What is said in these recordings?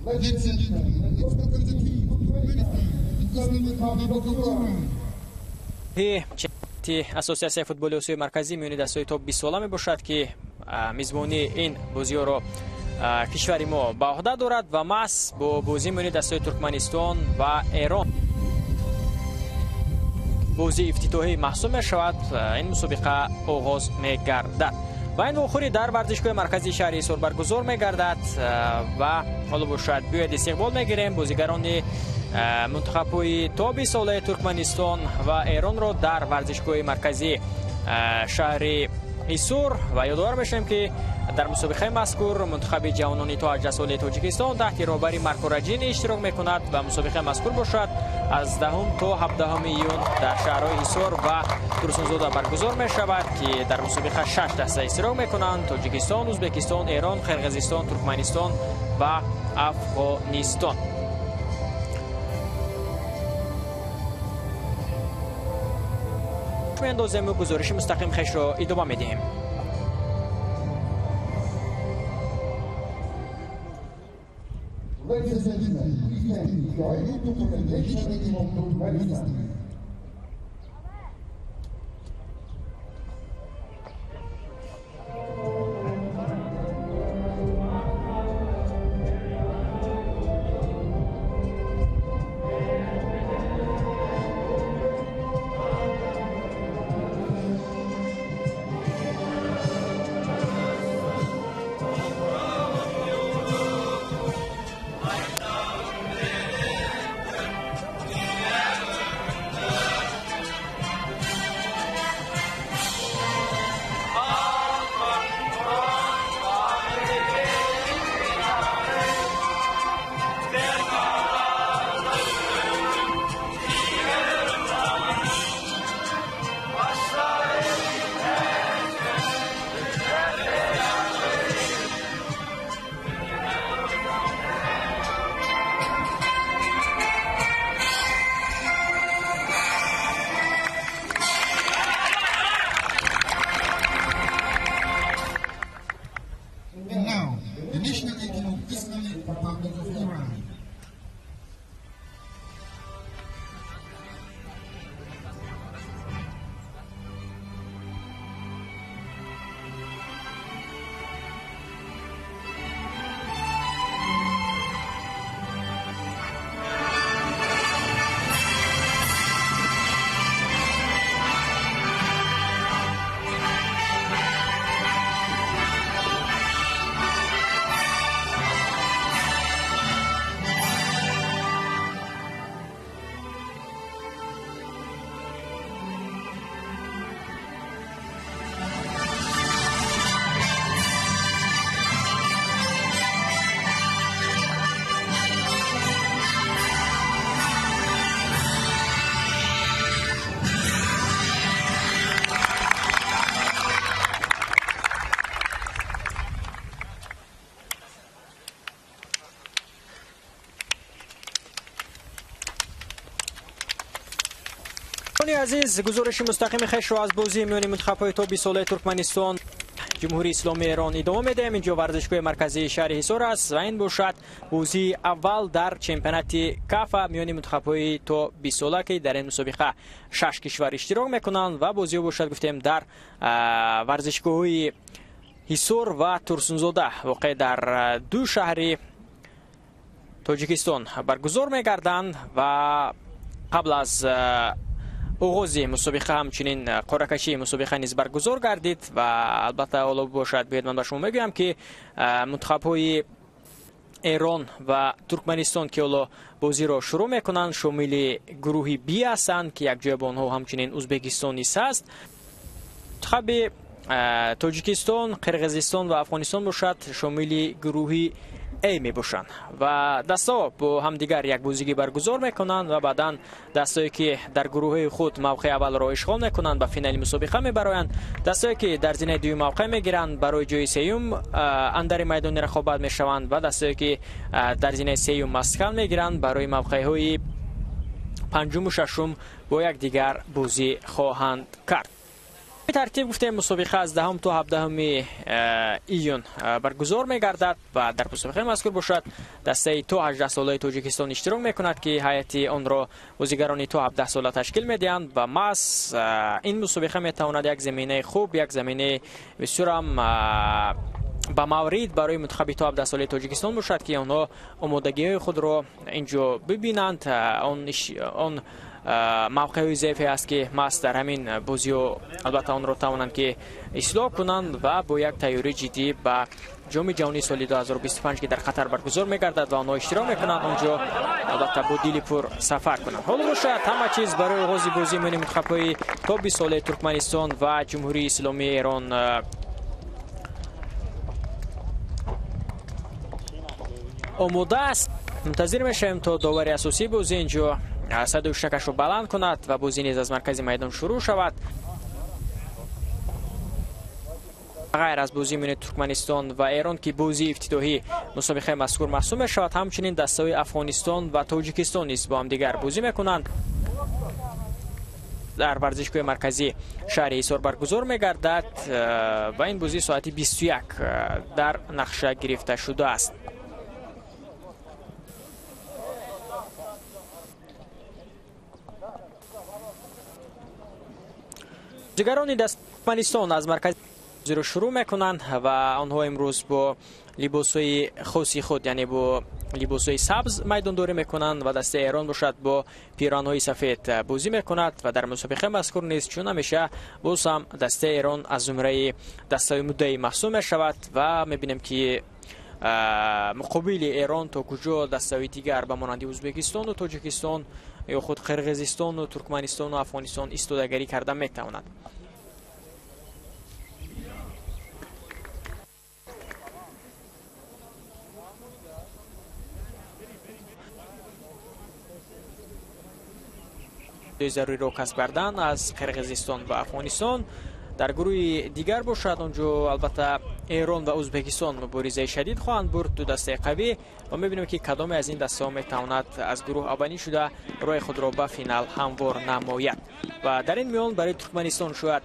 Ladies and gentlemen, let's welcome the team of Turkmenistan. اساسیاسیون فوتبال آسیای مرکزی میونی دستای تا 20 ساله می باشد که میزبانی این بازی‌ها را کشور ما به عهده دارد و مس با بازی میونی دستای ترکمنستان و ایران بازی افتتاحی محسوب می شود. این مسابقه آغاز می گردد و این واخوری در ورزشگاه مرکزی شهر حصار برگزار می گردد و حالا باشد بیاید استقبال می گیریم بازیگران منتخب‌های تا 20 ساله ترکمنستان و ایران را در ورزشگاه مرکزی شهر حصار و یادآور بشیم که در مسابقه مذکور منتخب جوانان تا 18 ساله تاجیکستان تحت رهبری مارکو راجین اشتراک میکند و مسابقه مذکور باشد از 10 تا 17 ایون در شهرهای حصار و ترسونزاده برگزار می شود که در مسابقه 6 دسته اشتراک میکنند: تاجیکستان، ازبکستان، ایران، قرقیزستان، ترکمنستان و افغانستان. اندازه ما گزارش مستقیم خیش را ادامه میدهیم. Ladies and gentlemen, we can enjoy the documentation of Turkmenistan. عزیز گزارش مستقیم خیش را از بازی میانی منتخب‌های تا 20 ساله ترکمنستان جمهوری اسلامی ایران ادامه میدهیم. اینجا ورزشگاه مرکزی شهر حصار است و این باشد بازی اول در چمپیونات کاف میانی منتخب‌های تا 20 ساله که در این مسابقه 6 کشور اشتراک میکنند و بازی باشد گفتیم در ورزشگاه‌های حصار و ترسونزاده واقع در دو شهر تاجیکستان برگزار میگردند و قبل از آغاز مسابقه همچنین قرعه‌کشی مسابقه نیز برگزار گردید و البته حالا باشد بیاید من به شما بگویم که منتخب‌های ایران و ترکمنستان که حالا بازی را شروع میکنند شامل گروه بی هستند که یک جای با آنها همچنین ازبکستان نیز است. منتخب تاجیکستان، قرقیزستان و افغانستان باشد شامل گروه ای می باشند و دستا با هم دیگر یک بازی برگزار میکنند و بعدا دستایی که در گروه خود موقع اول را اشغال میکنند به فینال مسابقه میبرند. دستایی که در زینه دوم موقع میگیرند برای جای سوم اندر میدان رقابت میشوند و دستایی که در زینه سوم مسکن میگیرند برای موقع های پنجم و ششم با یک دیگر بازی خواهند کرد. به ترتیب گفتیم مسابقه از 10 تا 17 ایون برگزار می‌گردد و در مسابقه مذکور باشد دسته تا 18 ساله تاجیکستان اشتراک می‌کند که هیئت آن را بازیگران تا 17 ساله تشکیل می‌دهند و محض این مسابقه می‌تواند یک زمینه خوب، یک زمینه بسیار هم با مورد برای منتخب تا 17 ساله تاجیکستان باشد که آنها آمادگی خود را اینجا ببینند. آن موقع ضعیفی است که ماست در همین بازی و البته آن را توانند که اصلاح کنند و با یک تیاری جدی به جام جهانی سال 2025 که در قطر برگزار می‌گردد و آنها اشتراک می‌کنند اونجا البته با دل پر سفر کنند. حال باشد همه چیز برای آغاز بازی میان منتخب‌های تا 20 ساله ترکمنستان و جمهوری اسلامی ایران آماده است. منتظر میشیم تا داور اساسی بازی اینجا صدای شکش رو بلند کند و بازی نیز از مرکز میدان شروع شود. غیر از بازی میان ترکمنستان و ایران که بازی افتتاحی مسابقه مذکور محسوب شود، همچنین دسته‌های افغانستان و تاجیکستان نیز با هم دیگر بازی میکنند. در ورزشگاه مرکزی شهر ایسار برگزار میگردد و این بازی ساعت 21 در نقشه گرفته شده است. بازیگران دسته ترکمنستان از مرکز رو شروع میکنند و آنها امروز با لباسهای خاصی خود یعنی با لباسهای سبز میدان دوری میکنند و دسته ایران باشد با پیرانهای سفید بازی میکند و در مسابقه مذکور نیز چون همیشه باز هم دسته ایران از زمره دسته مدعی محسوب میشود و میبینیم که مقابل ایران تا کجا دسته دیگر به مانند ازبکستان و تاجیکستان یا خود قرقیزستان و ترکمنستان و افغانستان ایستادگی کرده میتواند. ضروری را کسب کردن از قرقیزستان و افغانستان. در گروه دیگر باشد اونجا البته ایران و ازبکستان مبارزه شدید خواهند برد، دو دسته قوی و میبینیم که کدام از این دسته ها میتواند از گروه اولین شده راه خود را به فینال هموار نماید و در این میان برای ترکمنستان شاید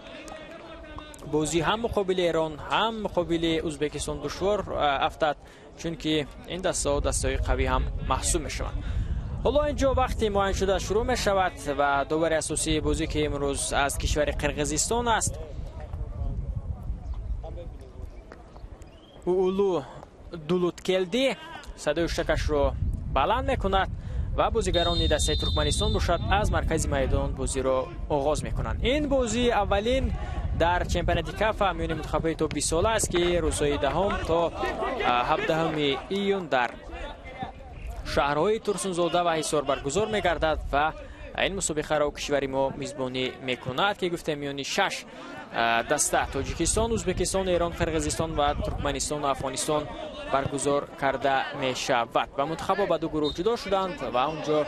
بازی هم مقابل ایران هم مقابل ازبکستان دشوار افتد چون که این دسته ها دسته قوی هم محسوب میشوند. حالا اینجا وقتی معین شده شروع می شود و داور اساسی بازی که امروز از کشور قرقیزستان است اولو دولوتکلدی صدای شکش رو بلند می کند و بازیگران دسته ترکمنستان باشد از مرکز میدان بازی رو آغاز می کنند. این بازی اولین در چمپیونات کاف میان منتخب‌های تا 20 ساله است که روزهای 10 تا 17 ایون در شهرهای ترسونزاده و حصار برگزار می‌گردد و این مسابقه را کشور ما میزبانی میکند که گفته میان 6 دسته تاجیکستان، ازبکستان، ایران، قرقیزستان و ترکمنستان و افغانستان برگزار کرده می شود و منتخب‌ها به دو گروه جدا شدند و اونجا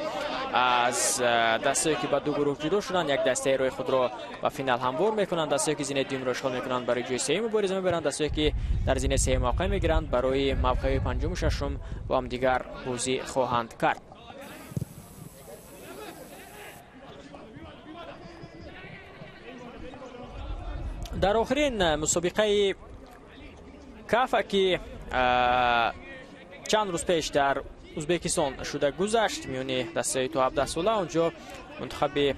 از دسته‌ای که به دو گروه جدا شدند یک دسته روی خود را به فینال هموار میکنند، دسته‌ای که زینه دوم را اشغال میکنند برای جای سوم مبارزه میبرند، دسته‌ای که در زینه سوم موقع میگیرند برای موقع پنجم و ششم با هم دیگر بازی خواهند کرد. در آخرین مسابقه کاف که چند روز پیش در ازبکستان شده گذشت میون دسته تا 17 ساله اونجا منتخب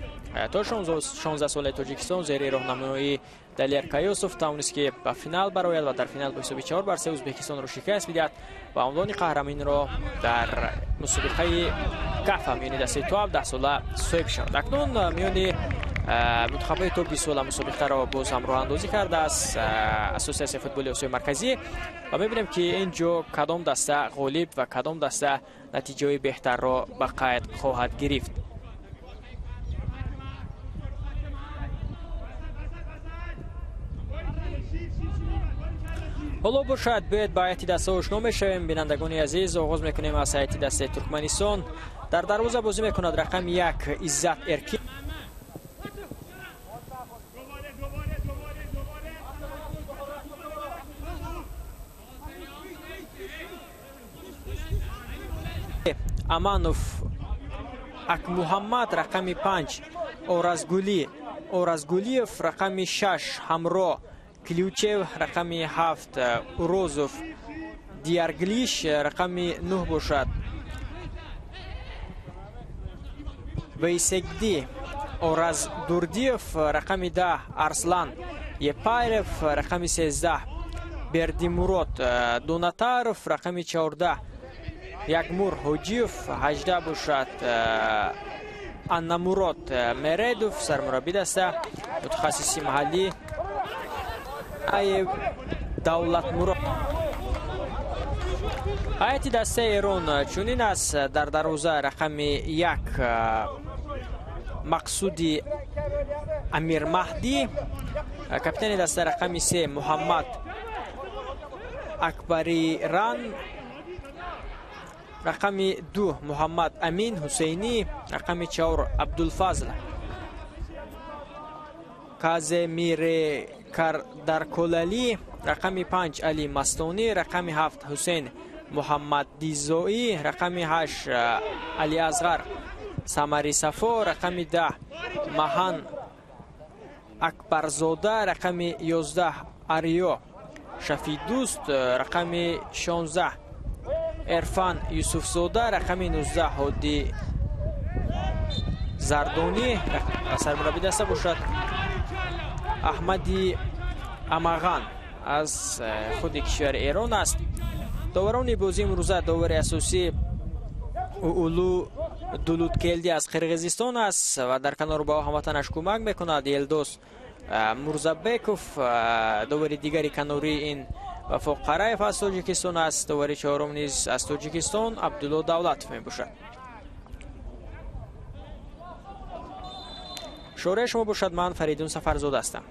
تا 16 ساله تاجیکستان زیر راهنمایی دلیر کایوسوف توانست که به فینال برآید و در فینال با حساب 4-3 ازبکستان را شکست بدهد و عنوان قهرمانی را در مسابقه کاف میون دسته تا 17 ساله صاحب شد. اکنون میون منتخب‌های تا 20 ساله مسابقه را باز هم راه اندازی کرده است اساسیاسیون فوتبال آسیای مرکزی و می‌بینیم که اینجا کدام دسته غالب و کدام دسته نتیجه بهتر را به قید خواهد گرفت. حالا باشد باید با هیئت دسته آشنا میشویم. بینندگان عزیز آغاز میکنیم از هیئت دسته ترکمنستان. در دروازه بازی میکند رقم 1 عزت ارکی، امانوف اک محمد رقم 5 اورازگولی اورازگولیف رقم 6 همراه کلیوچیو رقم 7 اوروزوف دیارگلیش رقم 9 باشد. ویسگدی اورز دوردیف رقم 10 ارسلان یپایرف رقم 13 بردیمورات دوناتاروف رقم 14 یکمور حجیف 18 باشد. انامورات مردوف سرمربی دسته متخصصی محلی ای دولت مراد. هیئت دسته ایران چنین است: در دروازه رقم 1 مقصودی امیر مهدی، کاپیتان دسته رقم 3 محمد اکبری ران، رقم 2 محمد امین حسینی، رقم 4 عبدالفضل کازمیر کردرکلالی، رقم 5 علی مستونی، رقم 7 حسین محمد دیزویی، رقم 8 علی اصغر سمری صفا، رقم 10 مهان اکبرزاده، رقم 11 آریا شفی دوست، رقم 16 عرفان یوسف زاده، رقم 19 هادی زردانی سرمربی دسته باشد. احمدی اماغان از خود کشور ایران است. داوران بازی امروزه داور اساسی اولو دولودکلدی از قرقیزستان است و در کنار با هموطنش کمک میکند. یلدوس مرزابکوف داور دیگری کناری این وفاق قرایف از تاجیکستان است. داور چهارم نیز از تاجیکستان عبدالله دولت می باشد. شوره شما باشد. من فریدون سفرزاد هستم.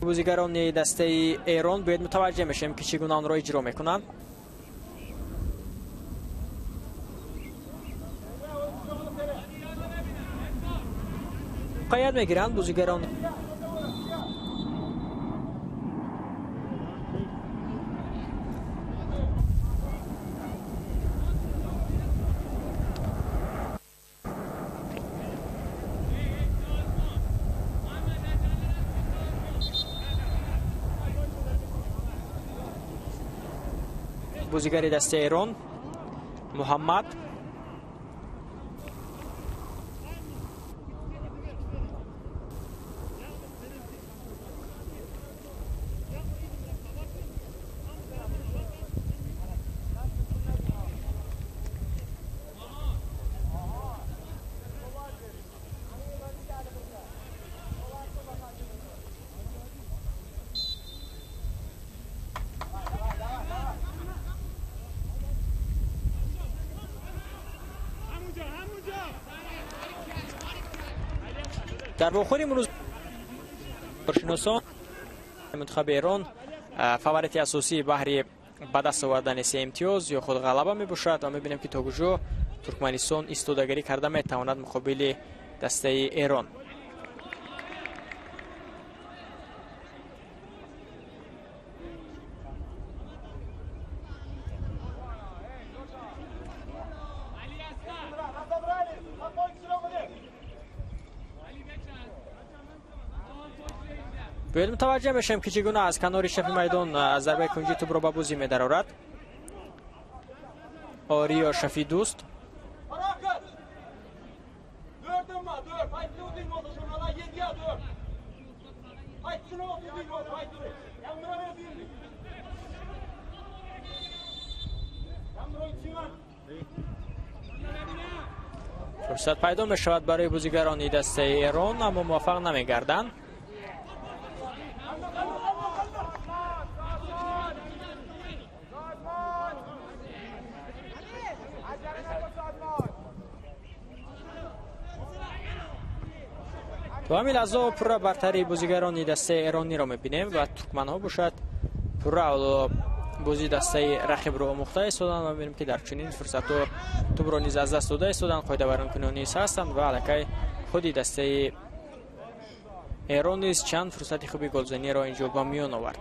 بازیگران دسته ایران باید متوجه میشیم که چگونه آن را اجرا میکنند. قید میگیرند بازیگران بازیگر دسته ایران محمد در واخور امروز کارشناسان منتخب ایران فاوریت اساسی بهر به دست آوردن 3 امتیاز یا خود غلبه می باشد و میبینیم که تا کجا ترکمنستان ایستادگی کرده میتواند مقابل دسته ایران. باید متوجه بشیم که چگونه از کنار شف میدان ضربه کنجی توپ را به بازی می‌درآورد. آریا شفی دوست فرصت پیدا می‌شود برای بازیگران دسته ایران اما موفق نمی‌گردند. تو همین لحظه پورا برتری بازیگران دسته ایرانی را میبینیم و ترکمن ها باشد پورا بازی دسته رقیب را آموخته ایستادن و میبینیم که در چنین فرصت ها توپ را نیز از دست داده ایستادن. قاعده بران کنونی هستند و الکی خودی دسته ایران نیز چند فرصت خوبی گلزنی را اینجا با میان آورد.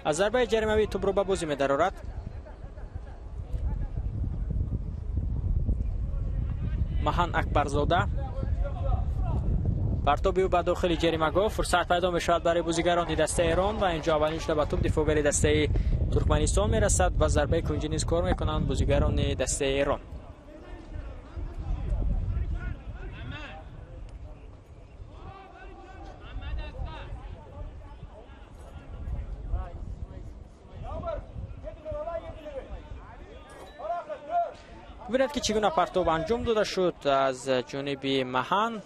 از ضربه جریمه‌ای توپ رو به بازی می‌دارد. مهان اکبرزاده پرتابی او به داخل جریمه‌گاه، فرصت پیدا می‌شود برای بازیگران دسته ایران و اینجا اولین شده به توپ دفاعگر دسته ترکمنستان میرسد و ضربه کنجی نیز کار میکنند بازیگران دسته ایران. ببینید که چگونه پرتاب انجام داده شد از جانب مهان.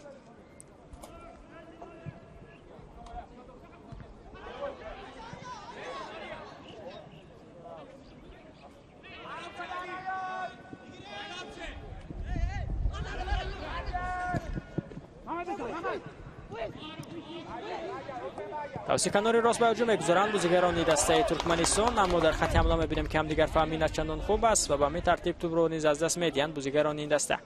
توسط کنار راست به هجوم میگذارند بازیگران دسته ترکمنستان، اما در خط حمله میبینیم که همدیگر فهمی نه چندان خوب است و به همین ترتیب توپ رو نیز از دست میدهند بازیگران این دسته.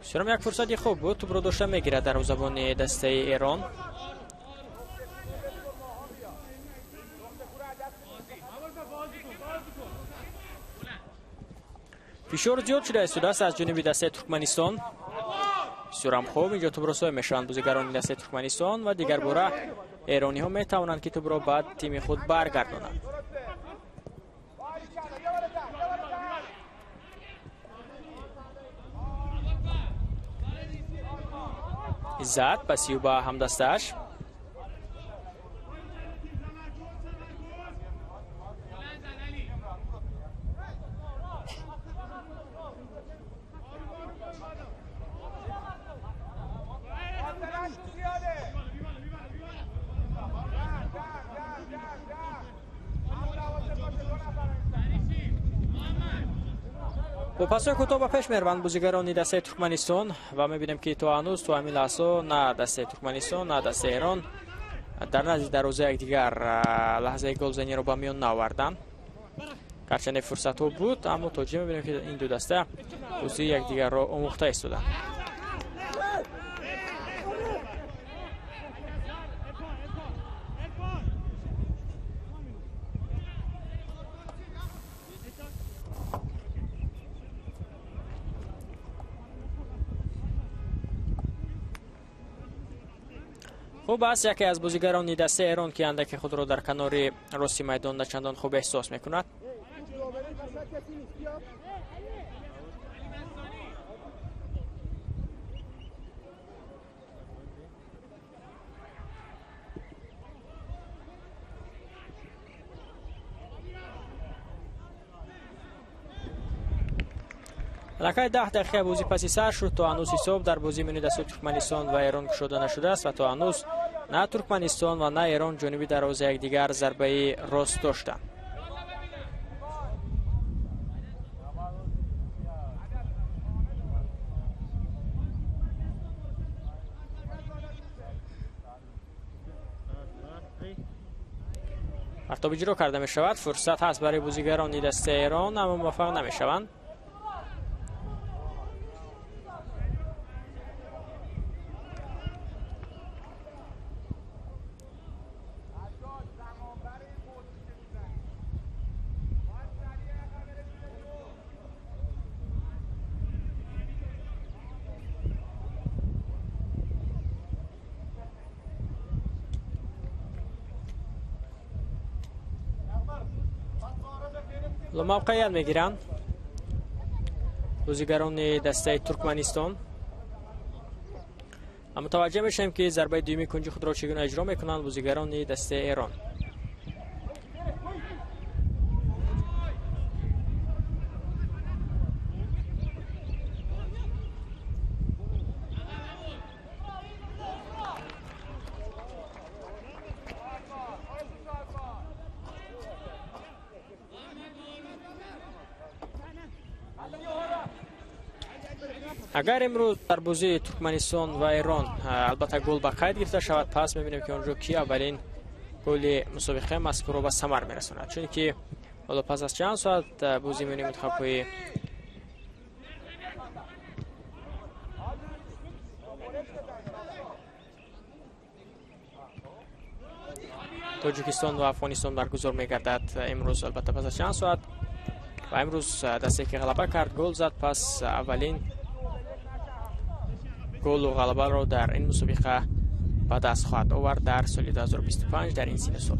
شرم یک فرصتی خوب بود، توپ رو داشته میگیرد در زبان دسته ایران. فشار زیاد شده است از جانب دسته ترکمنستان. سرم خوب اینجا توپ رو سوی میشوند بازیگران دسته ترکمنستان و دیگر باره ایرانی ها میتوانند که توپ رو بعد تیم خود برگردانند. عزت پسیو با همدستش با پاسای کوتاه به پیش میروند بازیگران دسته ترکمنستان و میبینیم که تو هنوز تو همین لحظه نه دسته ترکمنستان نه دسته ایران در نزدیک دروازه یکدیگر لحظه گلزنی رو به میان نآوردند. گرچه فرصت ها بود اما توجه میبینیم که این دو دسته بازی یکدیگر رو آموخته ایستادند. خوب است یکی از بازیگران دسته ایران که اندک خود را در کنار راستی میدان چندان خوب احساس میکند. لکه 10 دقیقه بازی پسی سر شد تا هنوز حساب در بازی میان دسته ترکمنستان و ایران گشوده نشده است و تا هنوز نه ترکمنستان و نه ایران جانبی دروازه یکدیگر ضربه راست داشتند. پرتاب اجرا کرده می شود، فرصت هست برای بازیگران دسته ایران اما موفق نمی شوند. موقعیت میگیرند بازیگران دسته ترکمنستان. اما متوجه میشیم که ضربه دومی کنجی خود را چگونه اجرا میکنند بازیگران دسته ایران. اگر امروز در بازی ترکمنستان و ایران البته گل به قید گرفته شود، پس می‌بینیم که اونجا کی اولین گل مسابقه مذکور را به ثمر می‌رساند، چون که حالا پس از چند ساعت بازی می‌بینیم منتخب‌های تاجیکستان و افغانستان برگزار می‌گردد امروز. البته پس از چند ساعت و امروز دسته که غلبه کرد گل زد، پس اولین گل و غلبه را در این مسابقه به دست خواهد آورد در سال 2025 در این سین سال.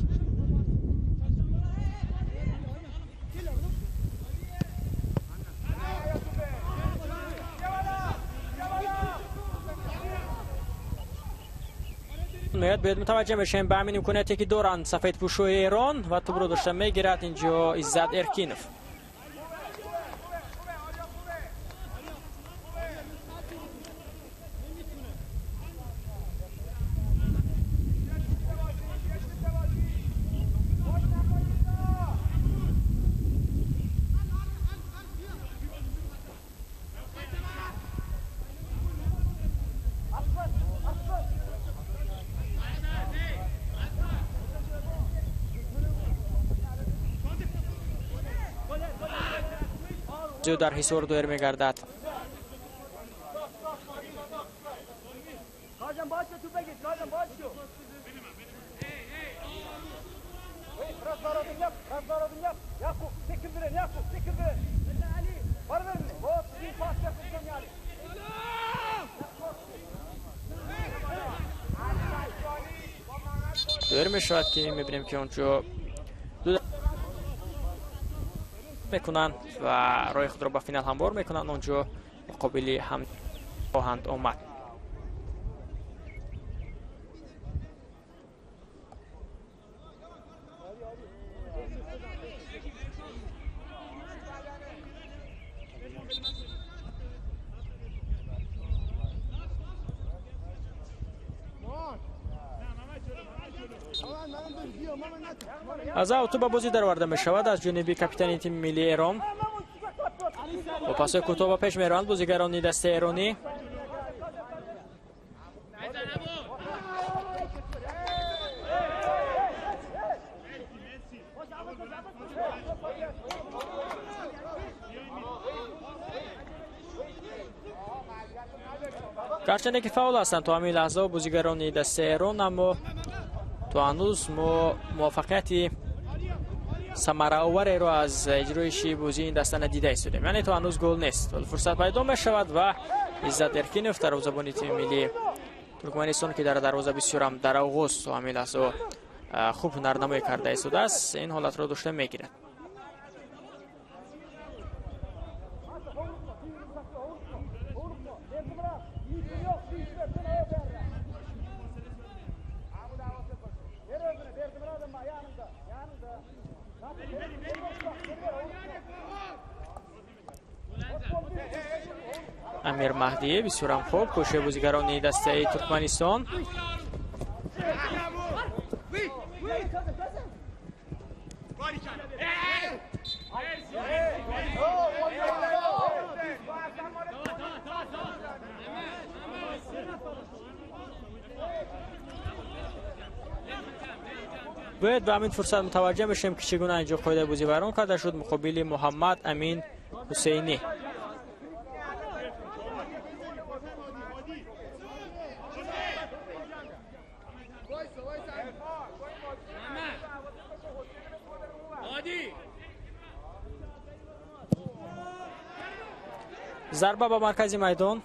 باید متوجه بشیم به همین امکانیتی که دارند سفید پوشوی ایران و توپ رو داشته میگیرد اینجا عزت ارکینوف. در حصار دور می‌گردد. دور می‌شود که می‌بینیم که اونجا میکنند و رای خود را به فینال هموار میکنند. اونجا مقابلی هم خواهند آمد. از اوتو به بازی درآورده می شود از جانب کاپیتان تیم ملی ایران. با پاس کوتاه به پیش میروند بازیگران دسته ایرانی. گرچه که فاول هستند تا همین لحظه بازیگران دسته ایران، اما تو هنوز موفقیت ثمره آوری رو از اجرایش بازی این دسته ندیده ایستادیم، یعنی تو هنوز گل نیست، ولی فرصت پیدا میشود و عزت ارکینوف دروازه‌بان تیم ملی ترکمنستان که در دروازه بسیار هم در آغاز و همین لحظه خوب هنرنمایی کرده ایستاده است، این حالت را داشته میگیرد. امیر مهدی بسیار هم خوب کوشش بازیگران دسته ترکمنستان. باید به همین فرصت متوجه بشیم که چگونه اینجا قاعده بازی بران کرده شد مقابل محمد امین حسینی. ضربه به مرکز میدان.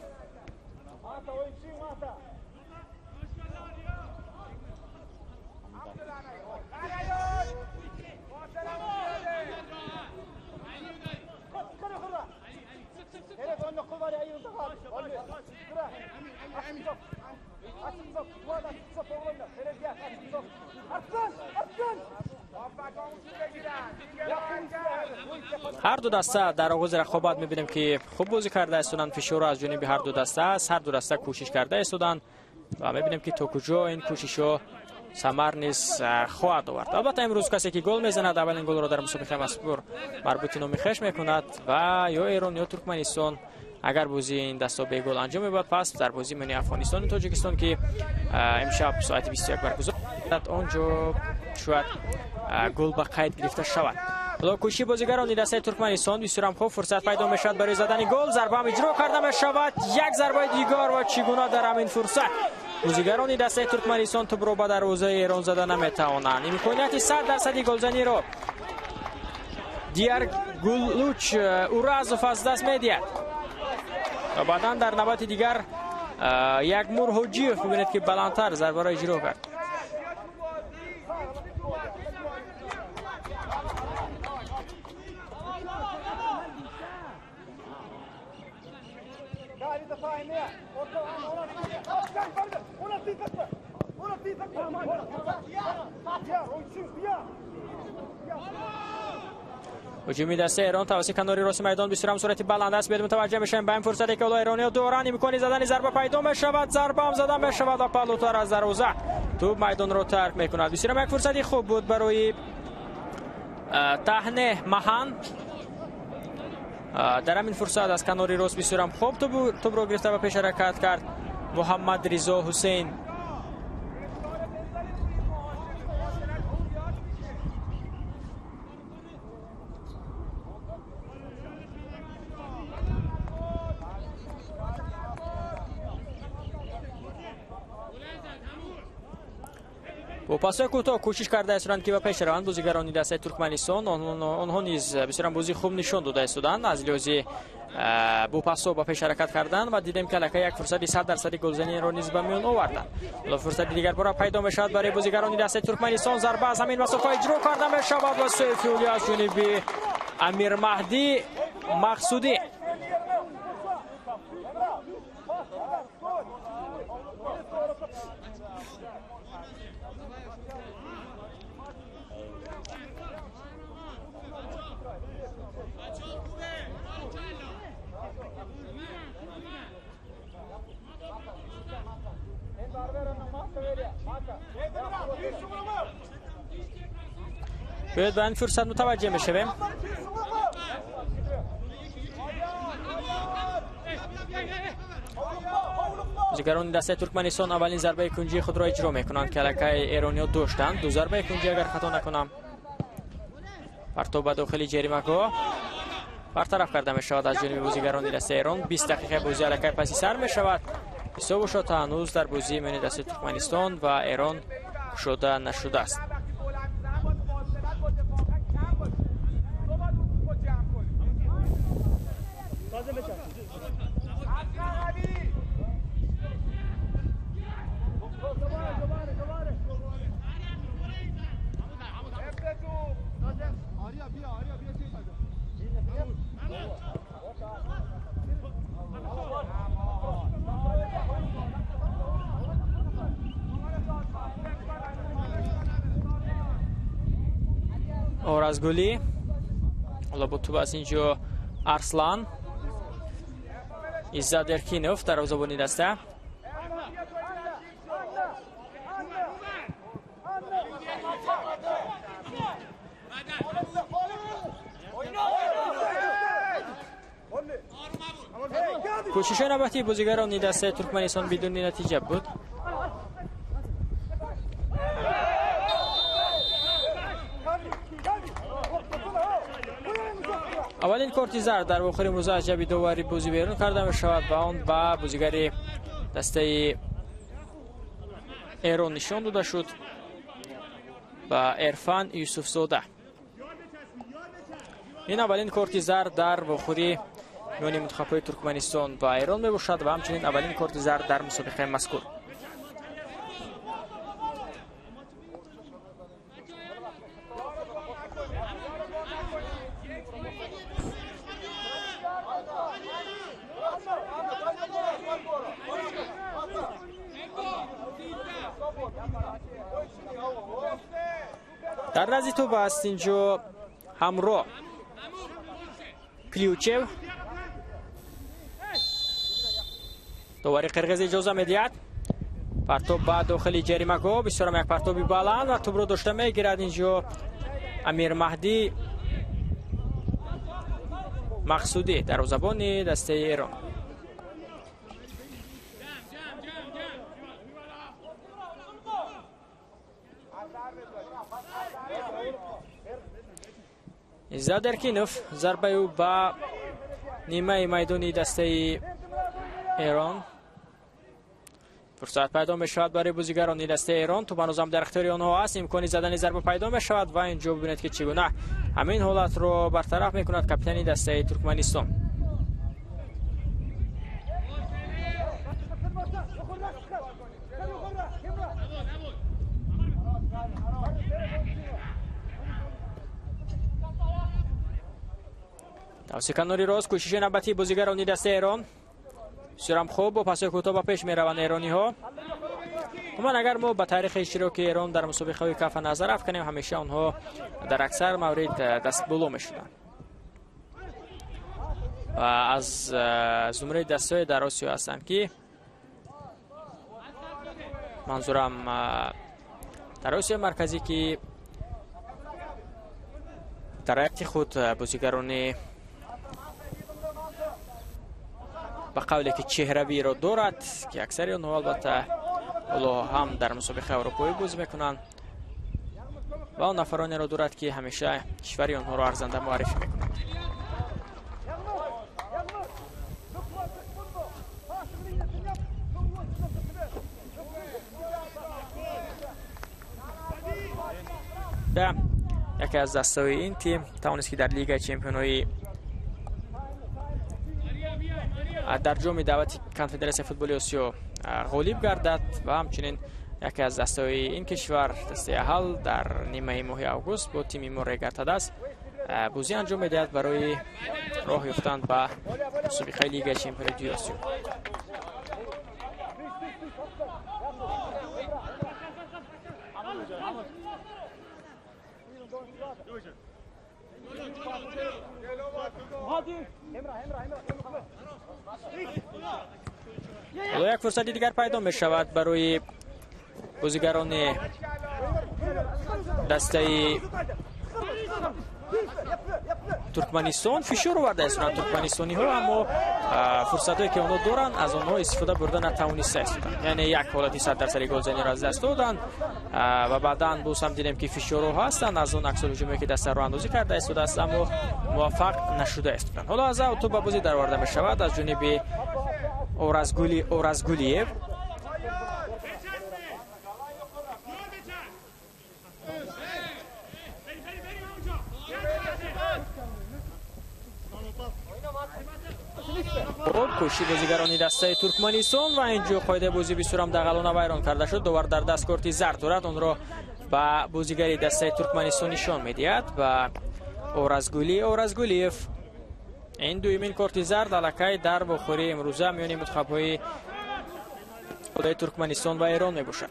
هر دو دسته در آغاز رقابت می‌بینیم که خوب بازی کرده استودن، فشار از جانب هر دو دسته است، هر دو دسته کوشش کرده استودن و می‌بینیم که تا کجا این کوشش‌ها ثمر نیز خواهد آورد. البته امروز کسی که گل میزند اولین گل را در مسابقه مذکور مربوط نامی خویش میکند و یا ایران یا ترکمنستان اگر بازی این دستا به گل انجام ببرد پس در بازی میان افغانستان و تاجیکستان که امشب ساعت 21 برگزار شد اونجا شاید گل به قید گرفته شود. حالا کوشش بازیگران دسته ترکمنستان بسیار خوب فرصت پیدا میشد برای زدن گل. ضربه هم اجرا کرده میشود. یک ضربه دیگر و چگونه در همین فرصت بازیگران دسته ترکمنستان توپ را به دروازه ایران زده نمیتوانند. امکانیت 100% گلزنی را دیار گلوچ اورازوف از دست میدهد و بعدا در نوبت دیگر یک مور حجیف میبینید که بلندتر ضربه را اجرا کرد. هجومی دسته ایران توسط کناری راست میدان بسیار هم صورت بلند است. بدون متوجه میشن به این فرصتی که ایرانی دوران امکانی زدن ضربه پیدا میشود. ضربه هم زدن میشود و پلوتر از دروازه توپ میدان رو ترک میکند. بسیار یک فرصتی خوب بود برای تهنه مهان. در همین فرصت از کناری راست بسیار هم خوب توپ رو گرفته و پیش حرکت کرد محمد رضا حسین. با پاس کوتاه کوشش کرده استند که به پیش روند بازیگران دسته ترکمنستان آنها نیز بسیار بازی خوب نشان داده استند از لحاظ با پاس با پیش حرکت کردن و دیدیم که لکه یک فرصت 100% گلزنی را نیز به میان آوردند. حالا فرصت دیگر برای پیدا میشد برای بازیگران دسته ترکمنستان. ضربه از همین مسافت اجرا کرده میشود و سیفولی از جانب امیر مهدی مقصودی. باید به این فرصت متوجه میشویم. بازیگران دسته ترکمنستان اولین ضربه کنجی خود را اجرا میکنند که لکه ایرانی‌ها داشتند. دو ضربه کنجی اگر خطا نکنم پرتاب به داخل جریمه‌گاه برطرف کرده میشود از جانب بازیگران دسته ایران. 20 دقیقه بازی لکه پسی سر میشود. حساب شد تا هنوز در بازی میان دسته ترکمنستان و ایران شده نشده است. آرزگلی حالا با توپ از اینجا ارسلان عزت درکینوف در دروازه‌بانی دسته. کوشش نوبتی بازیگران دسته ترکمنستان بدون نتیجه بود. اولین کارت زرد در آخرین روز از جبهه داوری بازی بیرون کرده میشود و آن به بازیگر دسته ایران نشان داده شد با عرفان یوسف زاده. این اولین کارت زرد در آخری میان منتخب‌های ترکمنستان و ایران میباشد و همچنین اولین کارت زرد در مسابقه مذکور. در رازی توپ است اینجا همراه کلیوچیو. داوری قرقیز اجازه میدهد پرتاب به داخل جریمه‌گاه. بسیار یک پرتابی بلند و توپ را داشته میگیرد اینجا امیر مهدی مقصودی دروازه‌بان دسته ایران. عزت ارکینوف ضربه او به نیمه میدانی دسته ایران. فرصت پیدا می شود برای بازیگران دسته ایران. توپ هنوز هم در اختیار آنها است. امکانی زدن ضربه پیدا می شود و اینجا ببینید که چگونه همین حالت رو برطرف می کند کاپیتان دسته ترکمنستان. توسط کناری راست کوشش نوبتی بازیگران دسته ایران. بسیار خوب با پاس‌های کوتاه با پیش می روند ایرانی ها. من اگر ما به تاریخ اشتراک ایران در مسابقه کاف نظر افکنیم همیشه آنها در اکثر موارد دست بالا می شدند و از زمره دستای در آسیا هستند که منظورم در آسیا مرکزی که در حقیقت خود بازیگران با قولی که چهروی را دارد که اکثری آنها البته هم در مسابقه اروپایی بازی میکنند و آن نفرانی را دارد که همیشه کشوری آنها را ارزنده معرفی میکنند. یکی از دستای این تیم توانست که در لیگ چمپیونای در جام دعوت کنفدراسیون فوتبال آسیا غالب گردد و همچنین یکی از دستای این کشور دسته حل در نیمه ماه آگوست با تیم مورگرتاد است بازی انجام می‌دهد برای راه یافتن به مسابقه لیگ چمپیونای آسیا. یک فرصت دیگر پیدا می شود برای بازیگران دسته ترکمنستان. فشار آورده است ترکمنستانی ها اما فرصت هایی که آنها دارند از آنها استفاده برده نتوانسته است. یعنی یک حالتی 100% گلزنی را از دست دادند و بعدا باز هم دیدیم که فشار ها هستند از اون عکس الهجومی که دست رو اندازی کرده است اما موفق نشده است. حالا از او تو به بازی درآورده می شود از جانب اورازگولیف. کوشش بازیگران دسته ترکمنستان و اینجا قاعده بازی بسیار هم دغلانه ویران کرده شد. دوباره در دست کارت زرد دارد آن را به بازیگری دسته ترکمنستان نشان می‌دهد و اورازگولیف این دومین کارت زرد الکی در بخوری امروزه میان منتخب‌های ترکمنستان و ایران میباشد.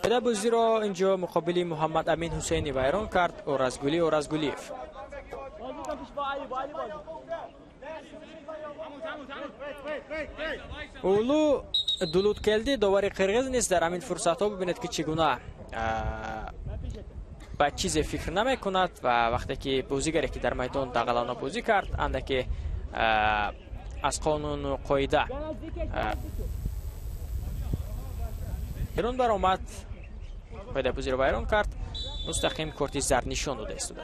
قاعده بازی را اینجا مقابل محمد امین حسینی ویران کرد اورازگولیف. اولو دولود کلدی داوری قرغیز نیست در همین فرصت ها. ببینید که چگونه به چیز فکر نمی کند و وقتی که بازیگری که در میدان دغلانه بازی کرد اندکی از قانون و قاعده بیرون برآمد، قاعده بازی رو ویران کرد، مستقیم کارت زرد نشان داده است.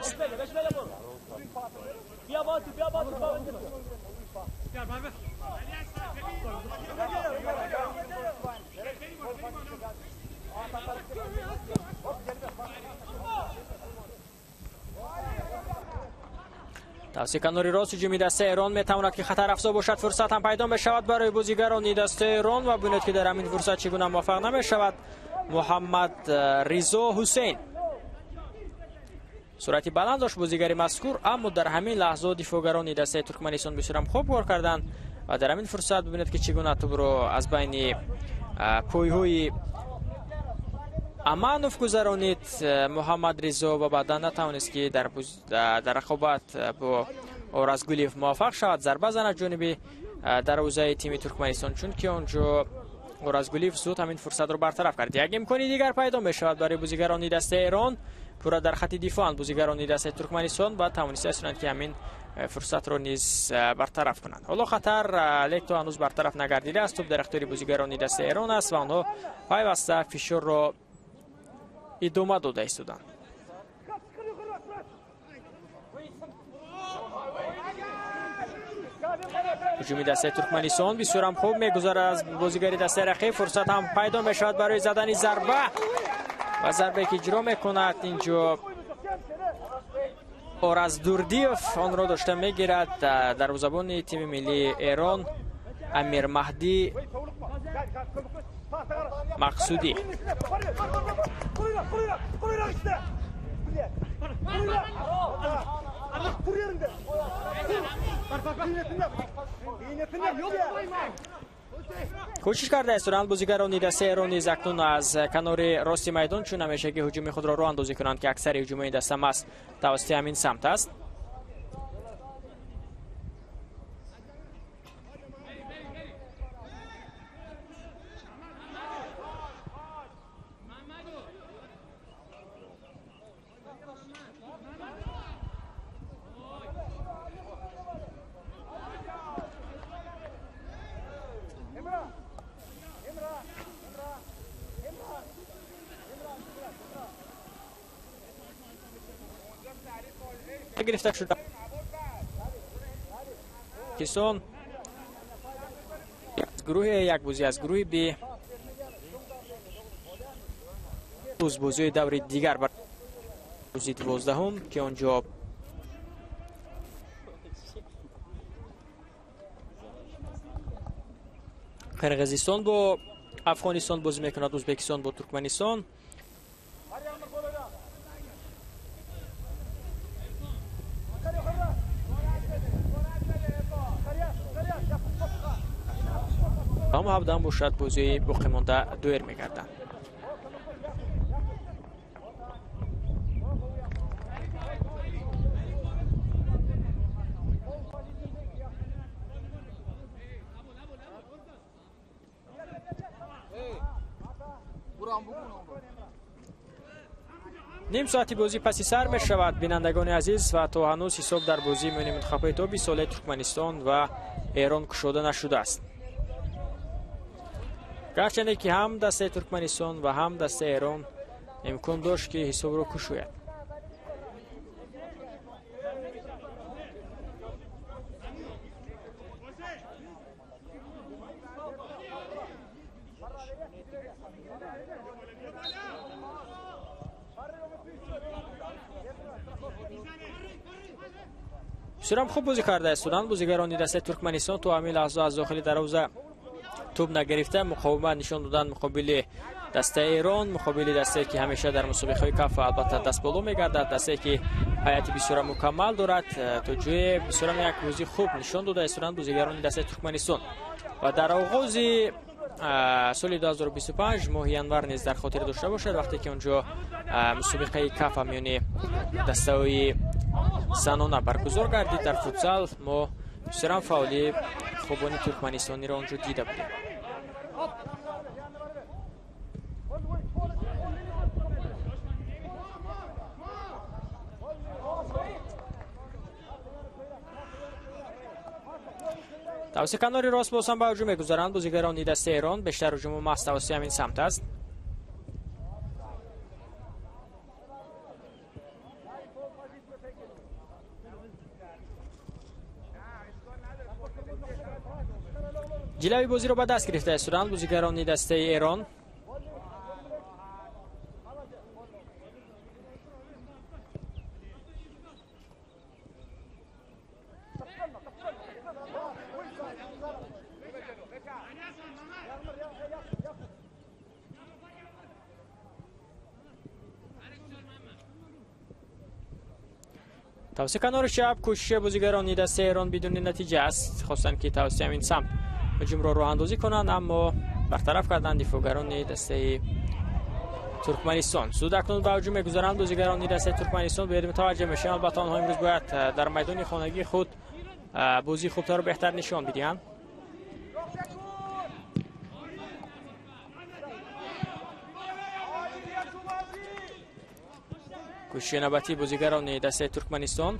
توسط کناری راست هجومی دسته ایران میتواند که خطر افزا باشد. فرصت هم پیدا می شود برای بازیگران دسته ایران و ببینید که در همین فرصت چگونه موفق نمی شود محمد رضا حسین. سرعتی بلند داشت بازیگری مذکور اما در همین لحظات دفاعگران دسته ترکمنستان بسیار هم خوب کار کردند و در همین فرصت ببینید که چگونه توپ رو از بین پایهای امانوف گذرانید محمد رضا و بعدا نتوانست که در رقابت با اورازگولیف موفق شود ضربه زند جانب دروازه تیم ترکمنستان، چون که اونجا اورازگولیف زود همین فرصت رو برطرف کرد. یک امکانی دیگر پیدا می شود برای بازیگران دسته ایران. پورا در خط دفاع بازیگران دسته ترکمنستان و توانسته هستند که همین فرصت رو نیز برطرف کنند. حالا خطر لیک تو هنوز برطرف نگردیده است. توپ در اختیار بازیگران دسته ایران است و آنها پیوسته فشار رو ادامه داده ایستادند. هجوم دسته ترکمنستان بسیار هم خوب میگذرد از بازیگری دسته رقیب. فرصت هم پیدا میشود برای زدن ضربه و ضربه که اجرا میکند اینجا آرز دوردیف آن را داشته میگیرد. دروازه‌بان تیم ملی ایران امیر مهدی مقصودی. کوشش کرده استران بازیگران دسته ایران نیز اکنون از کنار راست میدان چون همیشگی هجوم خود را اندازی کنند که اکثر هجوم این دسته ماست توسط همین سمت است. گرفته شده کسان گروه یک بازی از گروه بی بازی دوری دیگر بر بازی 12 که آنجا قرقیزستان با افغانستان بازی میکند، ازبکستان با ترکمنستان. هم هفته باشد بازی باقی مانده دویر میگردند. نیم ساعتی بازی پسی سر می شود بینندگان عزیز و تا هنوز حساب در بازی میان منتخبات دو 20 ساله ترکمنستان و ایران گشوده نشده است. گرچند که هم دسته ترکمنستان و هم دسته ایران امکان داشت که حساب رو کشوید. بسیار خوب بازی کرده استودان بازیگران دسته ترکمنستان تو همین لحظه از داخل دروازه توپ نگرفته مقاومت نشان دادن مقابل دسته ایران، مقابل دسته که همیشه در مسابقه کاف البته دست بالا میگردد، دسته که هیئت بسیار مکمل دارد. تو جوی بسیار یک بازی خوب نشان داده استودان بازیگران دسته ترکمنستان و در آغاز سال 2025 ماه ینور نیز در خاطر داشته باشد وقتی که اونجا مسابقه کاف میان دسته‌های زنانه برگزار گردید در فوتسال، ما بسیار فعالی خوبان ترکمنستانی را اونجا دیده بودیم. توسط کناری راست بازم به هجوم می‌گذارند بازیگران دسته ایران. بیشتر هجوم ما از توسط همین سمت است. جلوی بازی رو به دست گرفته استودان بازیگران دسته ایران. توسط کنار چپ کوشش بازیگران دسته ایران بدون نتیجه است، خواستند که توسط همین سمت هجوم را راه اندازی کنند اما برطرف کردند دفاعگران دسته ترکمنستان. سود اکنون به هجوم می‌گذارند بازیگران دسته ترکمنستان. باید متوجه بشیم البته آنها امروز باید در میدان خانگی خود بازی خوبتر و بهتر نشان بدهند. کوشش نوبتی بازیگران دسته ترکمنستان.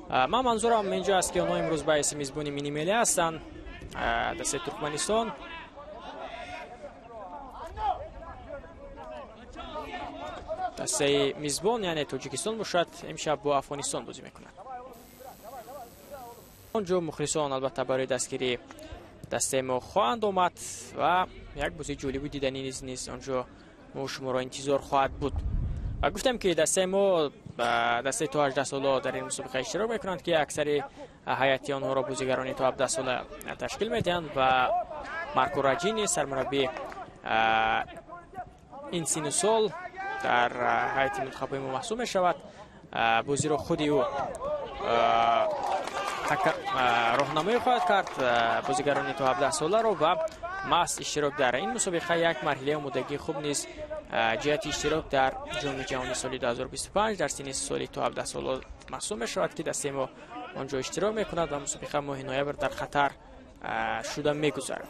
من منظورم اینجا است که اونها امروز باعث میزبانی مینی ملی هستند. دسته ترکمنستان دسته میزبان یعنی تاجیکستان باشد، امشب با افغانستان بازی میکند. اونجا مخلصان البته برای دستگیری دسته ما خواهند آمد و یک بازی جالب دیدنی نیست. اونجا ما شما را انتظار خواهد بود. و گفتم که دسته ما دسته تا 18 ساله در این مسابقه اشتراک میکنند که اکثر هیئتی آنها را بازیگران تا 17 ساله تشکیل میدهند و مارکو راجینی سرمربی این سن و سال در هیئت منتخب ما محسوب می شود. بازی را خودی او راهنمایی خواهد کرد بازیگران تا 17 ساله را و محض اشتراک در این مسابقه یک مرحله آمادگی خوب نیست. جهت اشتراک در جام جهانی سال 2025 در سن سال تا 17 سال محسوب می شود که دسته ما آنجا اشتراک می کند و مسابقه ماه نوامبر در خطر شده می گذارد.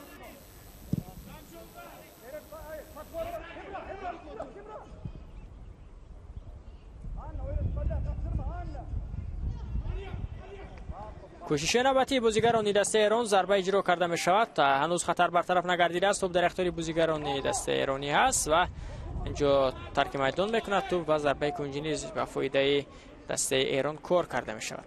کوشش نوبتی بازیگران دسته ایران ضربه اجرا کرده می شود. هنوز خطر برطرف نگردیده است. توپ در اختیار بازیگران دسته ایرانی هست و اینجا ترک میدان میکند. توپ و ضربه کنجی نیز به فایده دسته ایران کار کرده می شود.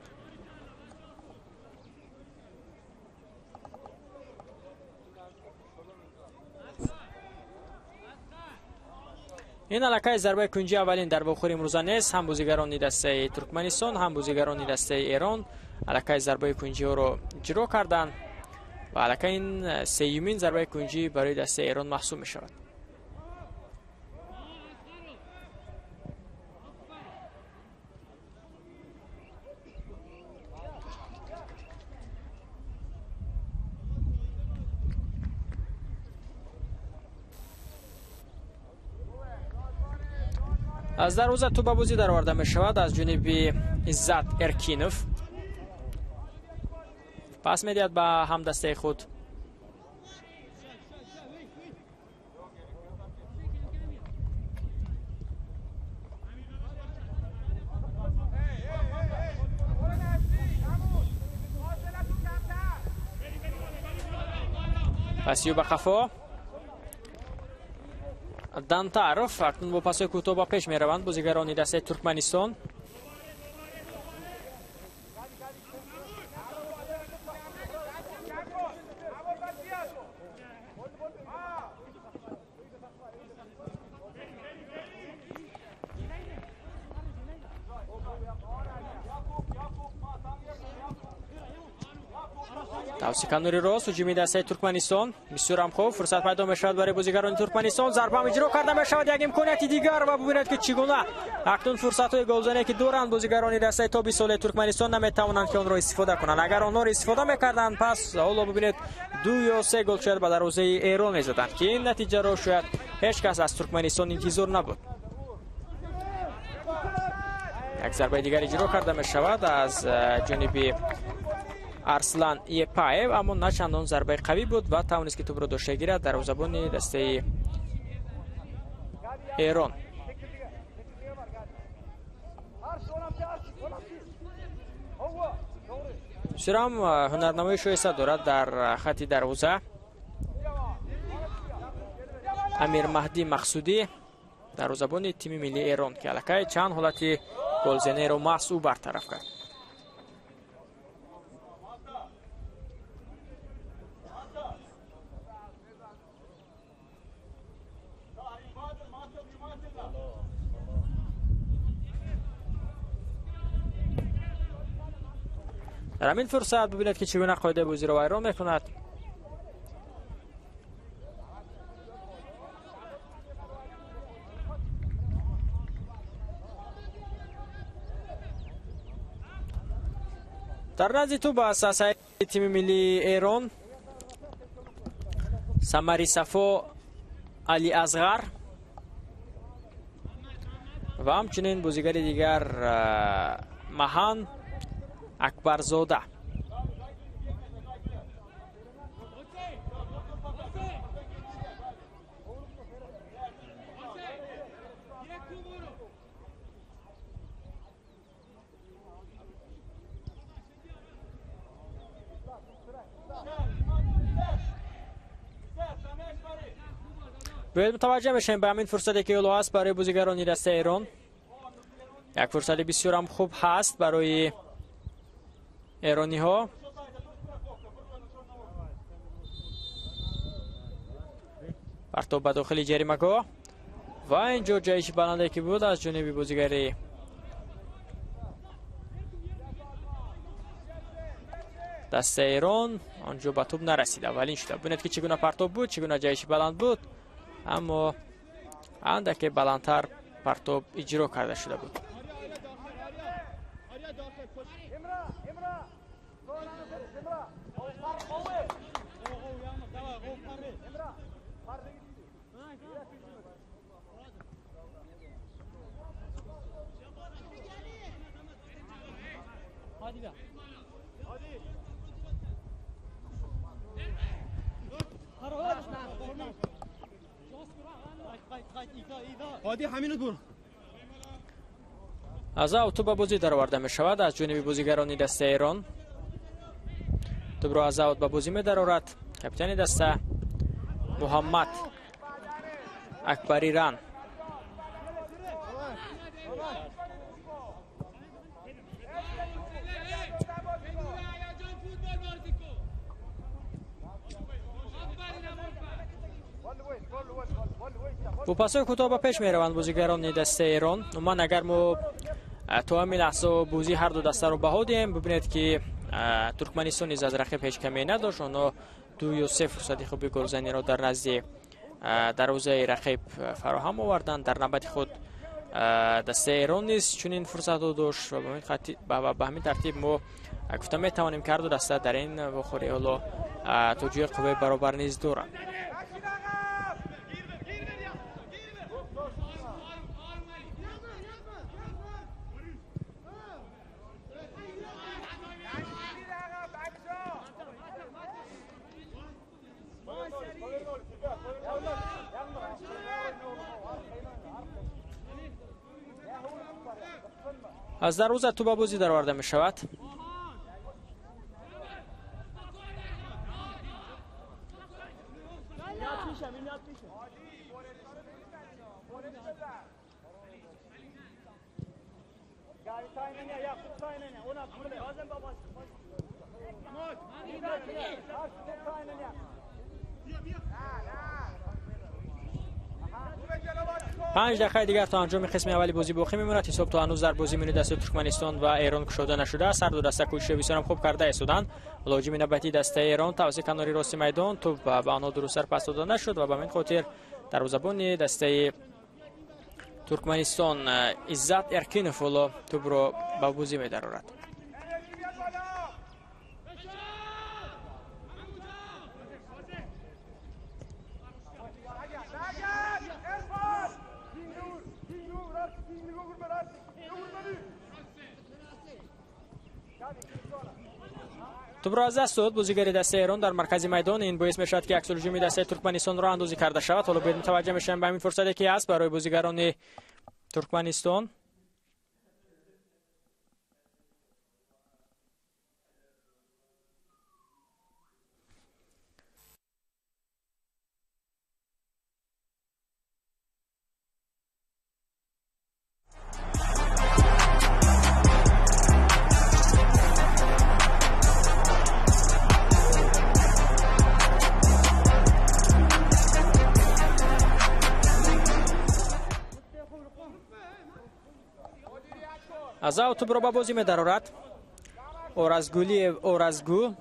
این علاقه ضربه کنجی اولین در بخور امروزه است. هم بازیگران دسته ترکمنستان هم بازیگران دسته ایران علاقه ضربه کنجی رو اجرا کردند و علاقه این سیومین ضربه کنجی برای دسته ایران محسوب می شود. از دروازه توپ به بازی درآورده می شود از جانب عزت ارکینوف. پاس میدهد به هم دسته خود. پاسیو به خفا دانتاروف. اکنون با پاسای کوتاه با پیش می روند بازیگران دسته ترکمنستان. توسیکانوری راست هجومی دسته ترکمنستان بسیار هم خوب فرصت پیدا می شود برای بازیگران ترکمنستان. ضربه هم اجرا کرده می شود. یک امکانیت دیگر و ببینید که چگونه اکنون فرصت های گلزنی که دارند بازیگران دسته تا 20 ساله ترکمنستان نمی توانند که آن را استفاده کنند. اگر آنها را استفاده میکردند پس حالا ببینید 2 یا 3 گل شاید به دروازه ایران میزدند که این نتیجه را شاید هیچ کس از ترکمنستان انتظار نبود. یک ضربه دیگر اجرا کرده می شود از جانب ارسلان یپایف اما نه چندان ضربه قوی بود و توانست که توپ را داشته گیرد دروازه‌بان دسته ایران. سرام هنرنمای شایسته دارد در خط دروازه. امیر مهدی مقصودی دروازه‌بان تیم ملی ایران که الکی چند حالت گلزنی را محض برطرف کرد. در همین فرصت ببینید که چگونه قاعده بازی را ویران میکند. در نزد تو با اساسای تیم ملی ایران سمری صفا علی اصغر و همچنین بازیگر دیگر مهان اکبرزاده. باید متوجه بشیم به همین فرصتی که اولو هست برای بازیگران دسته ایران. یک فرصت بسیار هم خوب هست برای ایرانی ها. پرتاب به داخل جریمه‌گاه و اینجا جایش بلنده که بود از جانب بازیگری دسته ایران آنجا به توپ نرسیده ولی این شده. ببینید که چگونه پرتاب بود، چگونه جایش بلند بود، اما اندک بلندتر پرتاب اجرا کرده شده بود. از او توپ بازی در آورده می شود از جانب بازیگران دسته ایران. توپ را از او به بازی می در آورد کاپیتان دسته محمد اکبریران. با پاسای کوتاه به پیش می روند بازیگران دسته ایران. من اگر ما تا همین لحظه بازی هر دو دسته رو بهادیم، ببینید که ترکمنستان نیز از رقیب هیچ کمی نداشت. آنها 2 یا 0 فرصت خوبی گلزنی را در نزد دروازه رقیب فراهم آوردند. در نوبت خود دسته ایران نیز چنین فرصت رو داشت و به همین ترتیب ما گفتم می توانیم که هر دو دسته در این واخوری حالا توجیه قوه برابر نیز دارند. از دروازه توپ بازی در آورده می شود. پنج دقیقه دیگر تا انجام قسم اولی بازی باقی میماند. حساب تا هنوز در بازی میان دسته ترکمنستان و ایران گشوده نشده است. هر دو دسته کوشش بسیار خوب کرده ایستادند. ملاجم نوبتی دسته ایران توسط کناری راست میدان توپ به آنها درست پس داده نشد و به همین خاطر دروازه‌بان دسته ترکمنستان عزت ارکینوف توپ را به بازی می‌درآورد. توپ را از دست داد بازیگر دسته ایران در مرکز میدان. این باعث میشد که عکس الهجوم دسته ترکمنستان را اندازی کرده شود. حالا باید متوجه میشیم به همین فرصتی که هست برای بازیگران ترکمنستان. از او توپ را به بازی می درآورد اورزگو.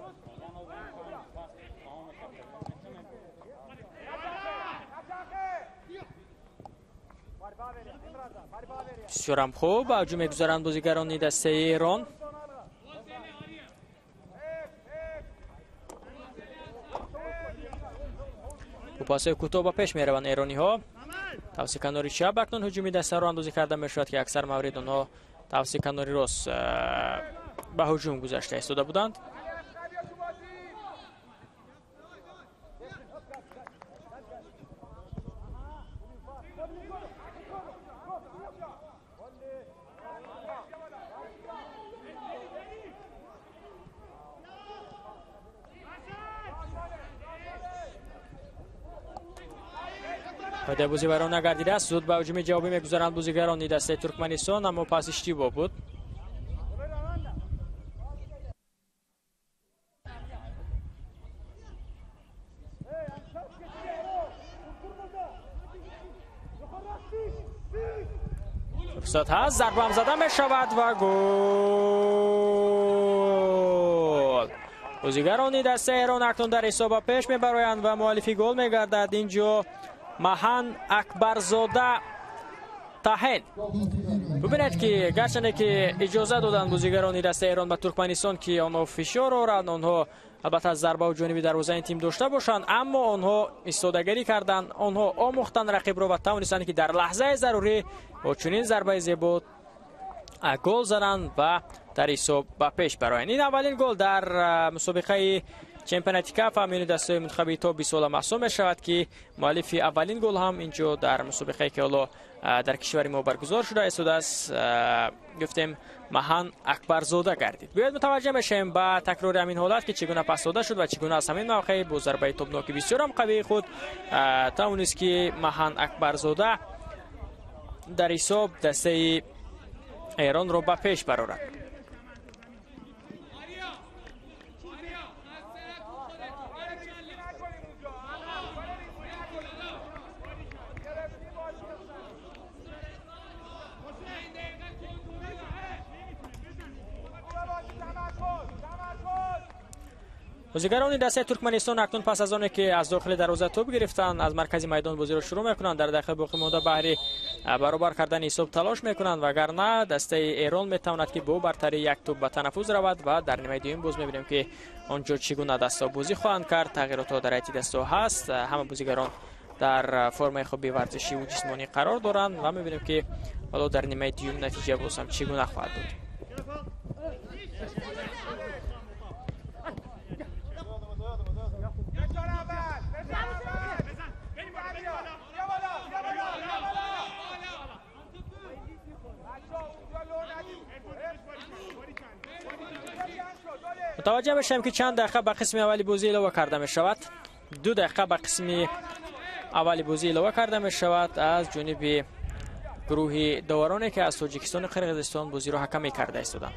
بسیار هم خوب به هجوم می‌گذارند بازیگران دسته ایران. با پاس کوتاه به پیش می‌روند ایرانی ها. توسط کناری چپ اکنون هجومی دسته را اندازی کرده می‌شود که اکثر موارد آنها توسط کناری راست به هجوم گذشته ایستاده بودند. پایده بازی بران نگردیده است. زود به هجوم جوابی میگذارند بازیگران دسته ترکمنستان، اما پاس اشتباه بود. فرصت هست، ضربه هم زده می شود و گل. بازیگران دسته ایران اکنون در حساب پیش می برایند و مؤلفی گل می گردد. اینجا مهان اکبرزاده تاهل. ببینید که گرچه که اجازه دادن بازیگران دسته ایران به ترکمنستان که آنها فشار آورند، آنها البته ضربه و جانبی دروازه این تیم داشته باشند، اما آنها ایستادگی کردند، آنها آموختند رقیب را و توانستند که در لحظه ضروری با چنین ضربه زیبا گل زدند و در حساب به پیش برایند. این اولین گل در مسابقه چمپیونات کاف میان دسته منتخب تا 20 ساله محسوب می شود که مؤلف اولین گل هم اینجا در مسابقه که حالا در کشور ما برگزار شده است گفتیم مهان اکبرزاده گردید. بیاید متوجه بشیم به تکرار همین حالت که چگونه پس داده شد و چگونه از همین موقع با ضربه توپناک بسیار هم قوی خود توانست که مهان اکبرزاده در حساب دسته ایران رو به پیش برآورد. بازیگران دسته ترکمنستان اکنون پس از آنکه که از داخل دروازه توپ گرفتند از مرکز میدان بازی را شروع میکنند، در داخل باقی مانده بهره برابر کردن حساب تلاش میکنند، وگرنه دسته ایران میتواند که با برتری یک توپ به تنفس رود و در نیمه دوم باز میبینیم که آنجا چگونه دستا بازی خواهند کرد. تغییرات در ایتی دستا هست، همه بازیگران در فرم خوب ورزشی و جسمانی قرار دارند و میبینیم که حالا در نیمه دوم نتیجه باز هم چگونه خواهد بود. متوجه بشیم که چند دقیقه به قسم اولی بازی علاوه کرده می شود. 2 دقیقه به قسم اولی بازی علاوه کرده می شود از جانب گروه داورانی که از تاجیکستان و قرقیزستان بازی را حکمی کرده ایستادند.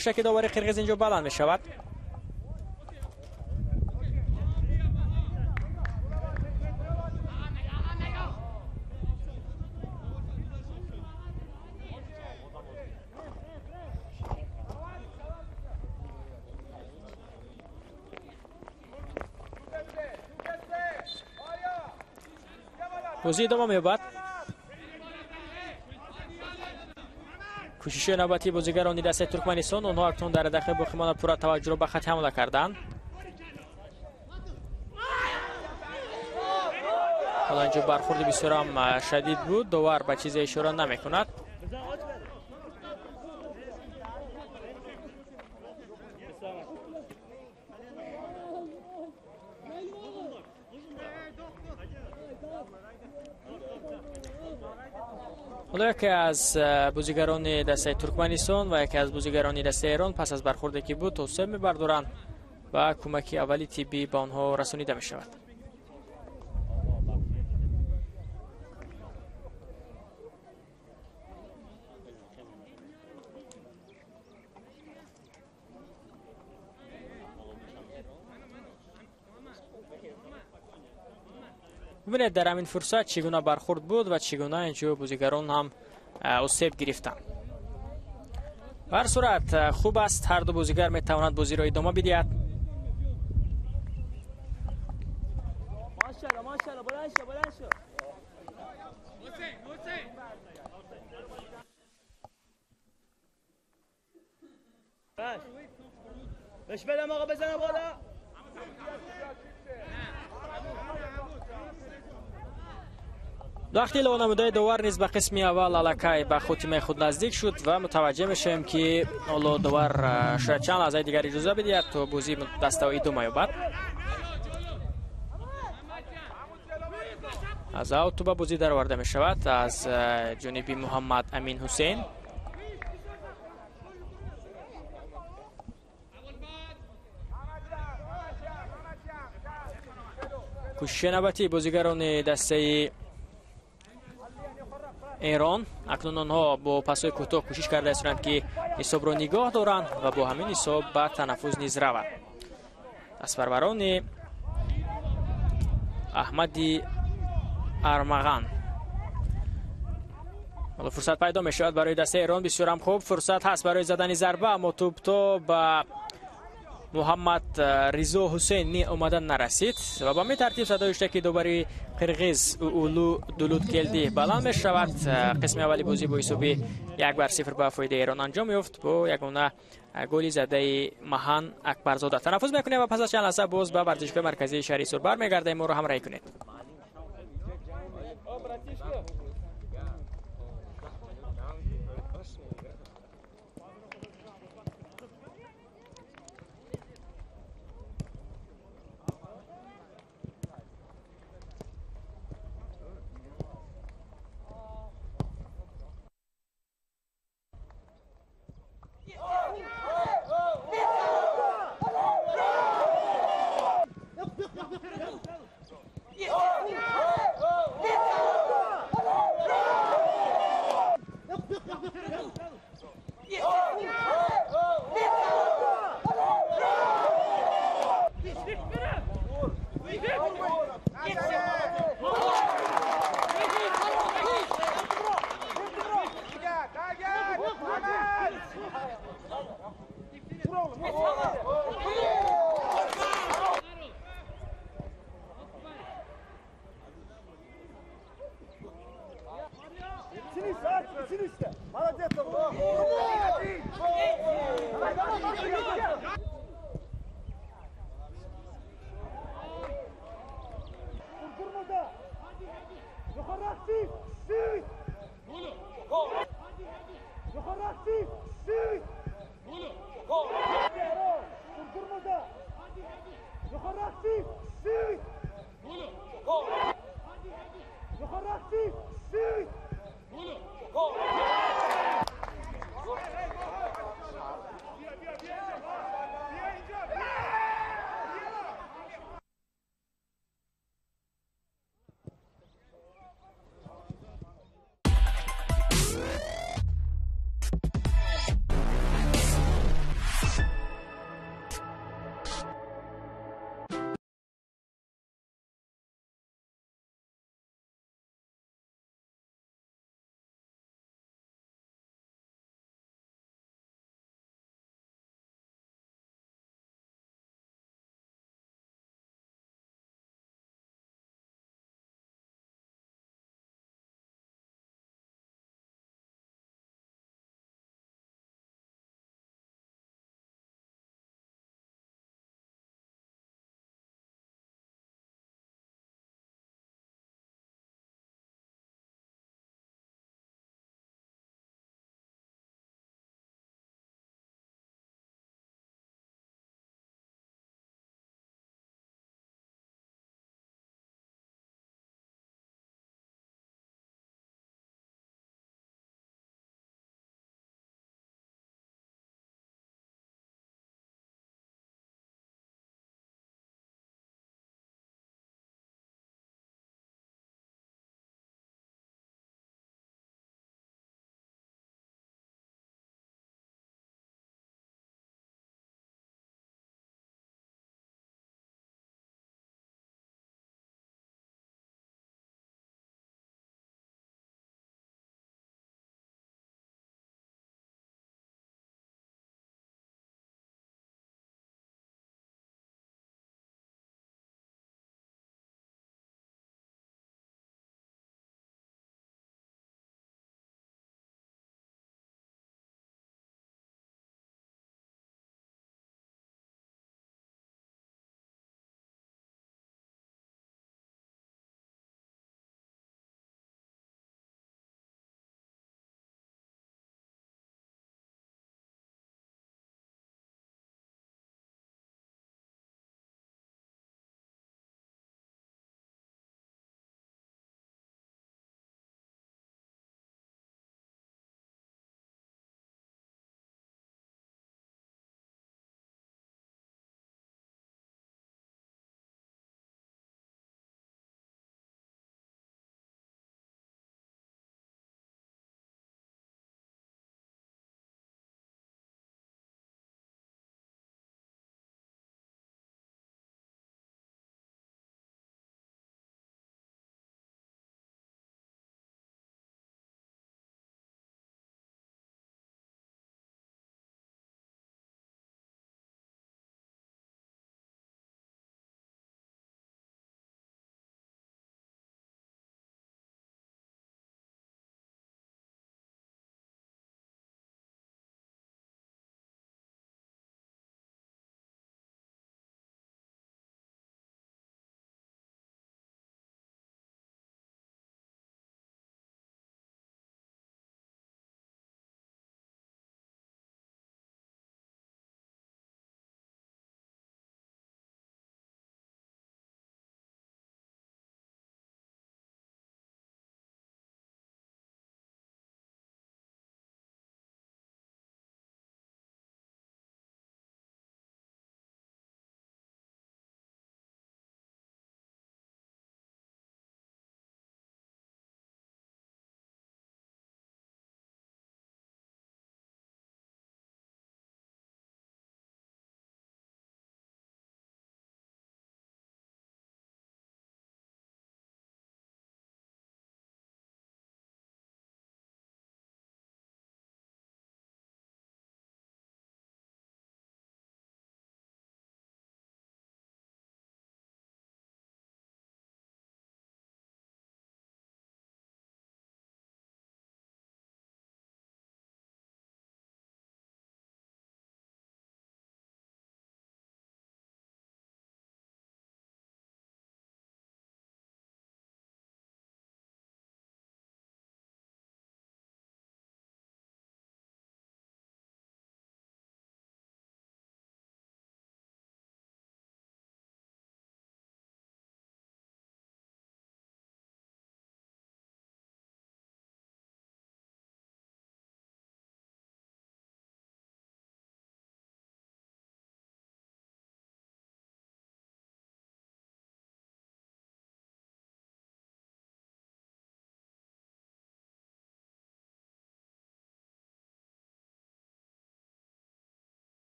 شکی داوری قرقیز اینجا بلند می شود. بازی ادامه می‌یابد. کوشش نوبتی بازیگران دسته ترکمنستان، آنها اکنون در داخل باقی مانده پورا توجه را به خط حمله کردند. حالا اینجا برخورد بسیار هم شدید بود، داور به چیزی اشاره نمی‌کند. حالا یکی از بازیگران دسته ترکمنستان و یکی از بازیگران دسته ایران پس از برخوردی که بود توصیه می‌بردارند و کمکی اولی طبی به آنها رسانیده می شود. ببینید در همین فرصت چگونه برخورد بود و چگونه اینجا بازیگران هم آسیب گرفتند. به هر صورت خوب است، هر دو بازیگر میتواند بازی را ادامه بدهد. ماشاءالله بلند شو. بش بدم آقا بزنه بالا. وقتی لوانموده داور نیز به قسم اول الکای به خاتمه خود نزدیک شد و متوجه میشیم که حالا داور شاید چند لحظه دیگر اجازه بدهد تا بازی دسته ادامه یابد. از اوت به بازی در آورده می شود از جانب محمد امین حسین. کوشش نوبتی بازیگران دسته ایران. اکنون آنها با پاس‌های کوتاه کوشش کرده هستند که حساب را نگاه دارند و با همین حساب به تنفس نیز روند. دستپروران احمدی ارمغان. حالا فرصت پیدا می شود برای دسته ایران. بسیار هم خوب فرصت هست برای زدن ضربه، اما توپ به محمد رضا حسینی اومدن نرسید و به می ترتیب صدای شده که دوباره قرغیز اولو دولود کلدی بلند می شود. قسم اولی بازی با حساب 1-0 به فایده ایران انجام یافت با یگانه گلی زده مهان اکبرزاده. تنفس میکنیم و پس از چند لحظه باز به ورزشگاه مرکزی شهری سور برمیگردیم. ما رو همراهی کنید.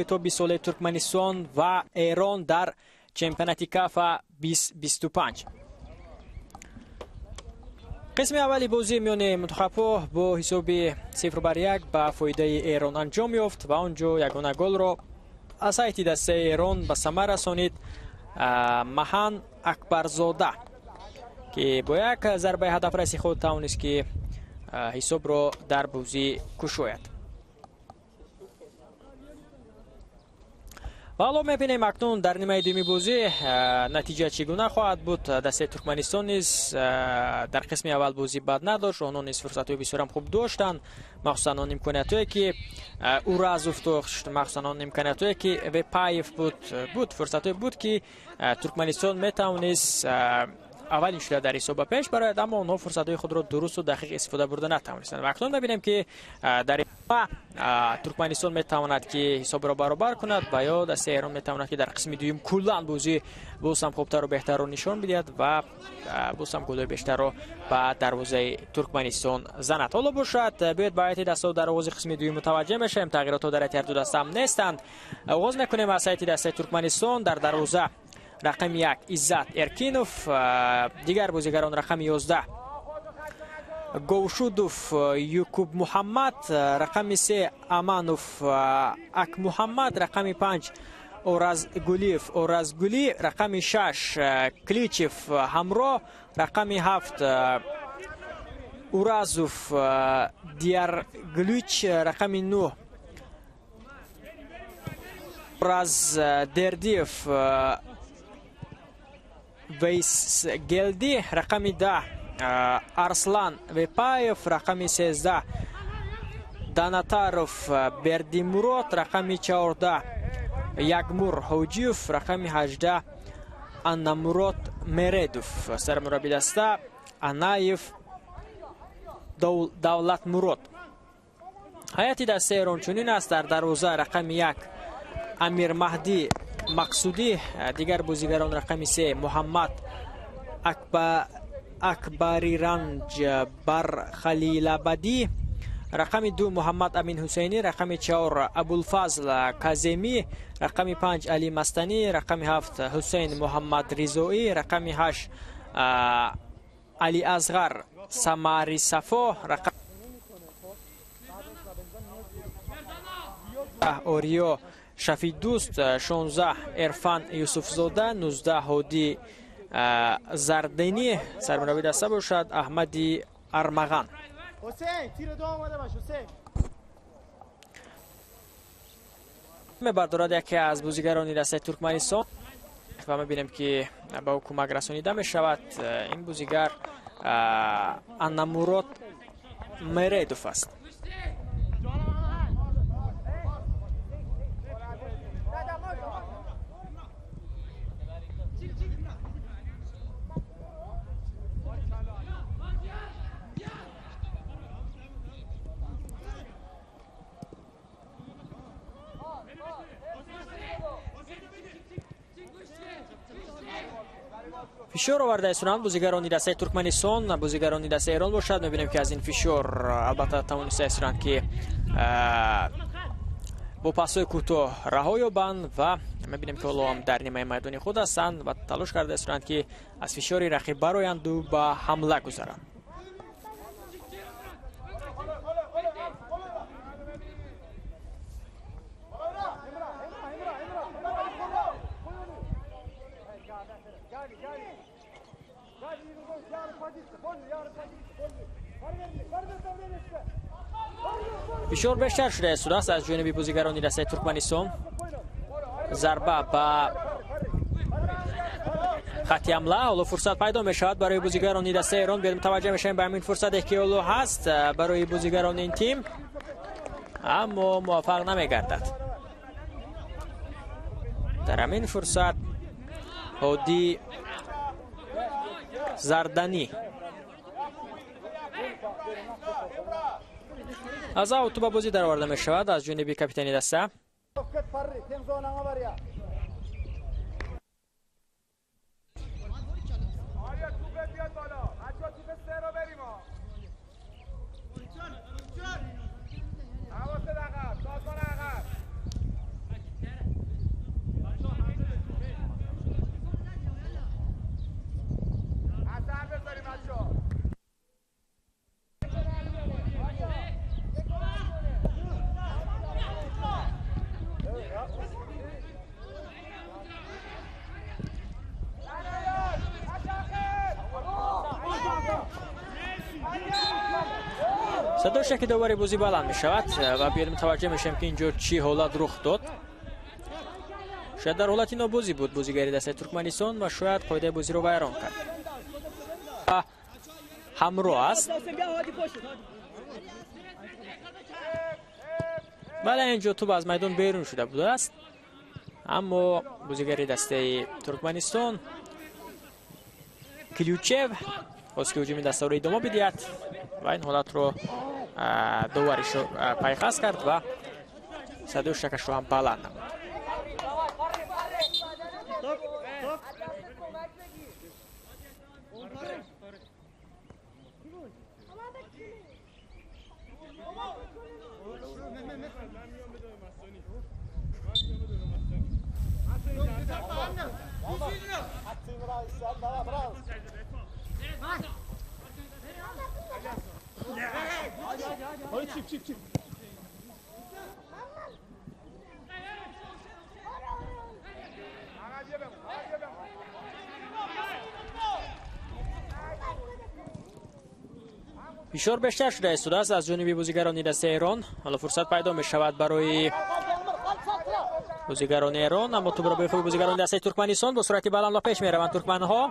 تو 20 ساله ترکمنستان و ایران در چمپیونات کاف 2025. قسم اولی بازی میان منتخب‌ها با حساب 0-1 به فایده ایران انجام یافت و آنجا یگانه گل را از سایت دسته ایران به ثمر رسانید مهان اکبرزاده که با یک ضربه هدف رسی خود توانست که حساب را در بازی کشاید. و حالا میبینیم اکنون در نیمه دوم بازی نتیجه چگونه خواهد بود. دسته ترکمنستان نیز در قسم اول بازی بد نداشت، آنها نیز فرصت‌های بسیار خوب داشتند، مخصوصا آن امکانیت‌هایی که اورازوف داشت، مخصوصا آن امکانیت‌هایی که وپایف بود فرصت‌های بود که ترکمنستان میتوانست اولین شده در حساب پیش برآید، اما آنها فرصت‌های خود را درست و دقیق استفاده برده نتوانستند. و اکنون می‌بینیم که در ترکمنستان میتواند که حساب را برابر کند و یا دسته ایران میتواند که در قسم دوم کلا بازی باز هم خوبتر و بهتر را نشان بدهد و باز هم گل‌های بیشتر را به دروازه ترکمنستان زند. حالا باشد بیاید با هیئت دسته در آغاز قسم دوم متوجه بشیم. تغییرات در هر دو دسته هم نیستند. آغاز میکنیم از هیئت دسته ترکمنستان. در دروازه رقم 1 عزت ارکینوف، دیگر بازیگران رقم 11 گوشودوف یوکوب محمد، رقم 3 امانوف اک محمد، رقم 5 اورازگولی، رقم 6 کلیچف همراه، رقم 7 اورازوف دیارگلوچ، رقم 9 اوراز دردیف ویس گلدی، رقم 10 ارسلان وپایف، رقم 13 داناتاروف بردیمورات، رقم 14 یگمور هوجیوف، رقم 18 انامورات میردوف. سرمربی دسته انایف دولت مراد. هیئت دسته ایران چنین است. در دروازه رقم 1 امیر مهدی مقصودی، دیگر بازیگران رقم 3 محمد اکبری رنج بر خلیل آبادی، رقم 2 محمد امین حسینی، رقم 4 ابوالفضل کاظمی، رقم 5 علی مستنی، رقم 7 حسین محمد رضایی، رقم 8 علی اصغر سماری صفا، رقم اوریو شفی دوست، 16 عرفان یوسف زاده، 19 هادی زردینی. سرمربی دسته باشد احمدی ارمغان. حسین تیر دو آماده باش حسین. بردارد یکی از بازیگران دسته ترکمنستان و می‌بینیم که با او کمک رسانیده می شود. این بازیگر انامورات میردوف است. فشار آورده استران بازیگران دسته ترکمنستان، بازیگران دسته ایران باشد. می‌بینیم که از این فشار البته توانسته استران که با پاس‌های کوتاه رها یابند و می‌بینیم که حالا هم در نیمه میدانی خود هستند و تلاش کرده استران که از فشار رقیب برآیند و به حمله گذارند. فشار بیشتر شده است از جانب بازیگران دسته ترکمنستان. ضربه به خط حمله، حالا فرصت پیدا می شود برای بازیگران دسته ایران. بیایم متوجه میشیم به همین فرصتی که حالا هست برای بازیگران این تیم، اما موفق نمیگردد. در همین فرصت هادی زردانی از اوتوبا بازی در آورده می شود از جانب کاپیتان دسته. صدای که دوباره بازی بلند می شود و بیاد متوجه میشیم که اینجا چی حالت رخ داد. شاید در حالت نابازی بود بازیگری دسته ترکمنستان و شاید قاعده بازی رو ویران کرد. همراه است. بله اینجا توپ از میدان بیرون شده بوده است، اما بازیگری دسته ترکمنستان کلیوچیو خواست که هجوم دسته رو ادامه بدهد و این حالت رو دوبارش پیخست کرد و صدای شکش رو هم بلند نمود. فشار بیشتر شده است از جانب بازیگران دسته ایران. حالا فرصت پیدا می شود برای بازیگران ایران، اما توپ را به خوبی بازیگران دسته ترکمنستان با سرعت بلند پیش می روند. ترکمنها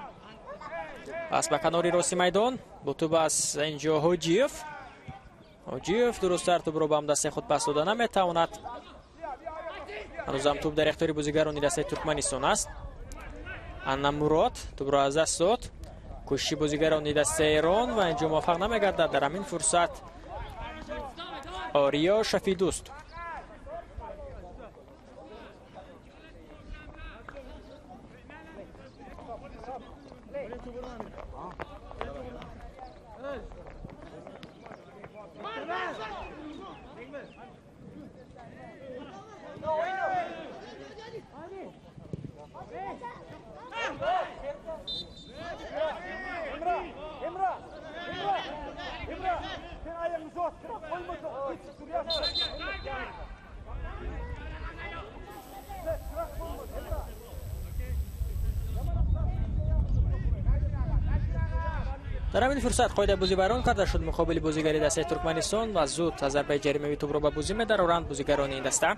از به کناری راست میدان با توپ از اینجا حاجیف درست‌تر توپ را به هم دسته خود پس دادن نمی تواند. هنوز هم توپ در اختیار بازیگران دسته ترکمنستان است. انا مراد توپ را از دست داد. کوشش بازیگران دسته ایران و اینجا موفق نمی‌گردد. در همین فرصت آریا شفیدوست در همین فرصت قاعده بازی ویران کرده شد مقابل بازیگری دسته ترکمنستان و زود از ضربه جریمه‌ای توپ را به بازی می‌درآورند بازیگران این دسته.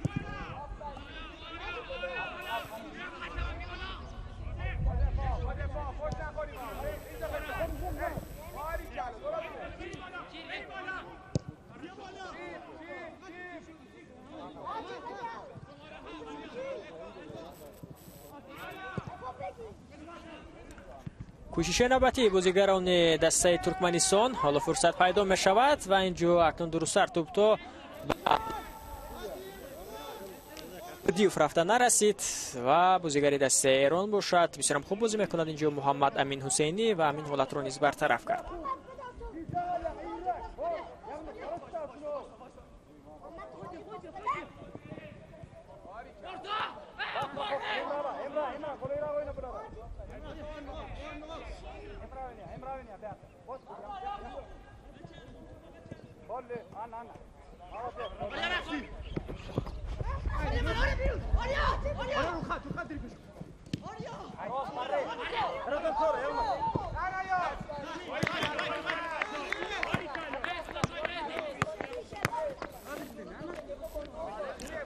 کوشش نوبتی بازیگران دسته ترکمنستان. حالا فرصت پیدا می شود و اینجا اکنون درست‌تر توپ تو دیوف رفته نرسید و بازیگری دسته ایران باشد. بسیار خوب بازی میکند اینجا محمد امین حسینی و همین حالت رو نیز برطرف کرد.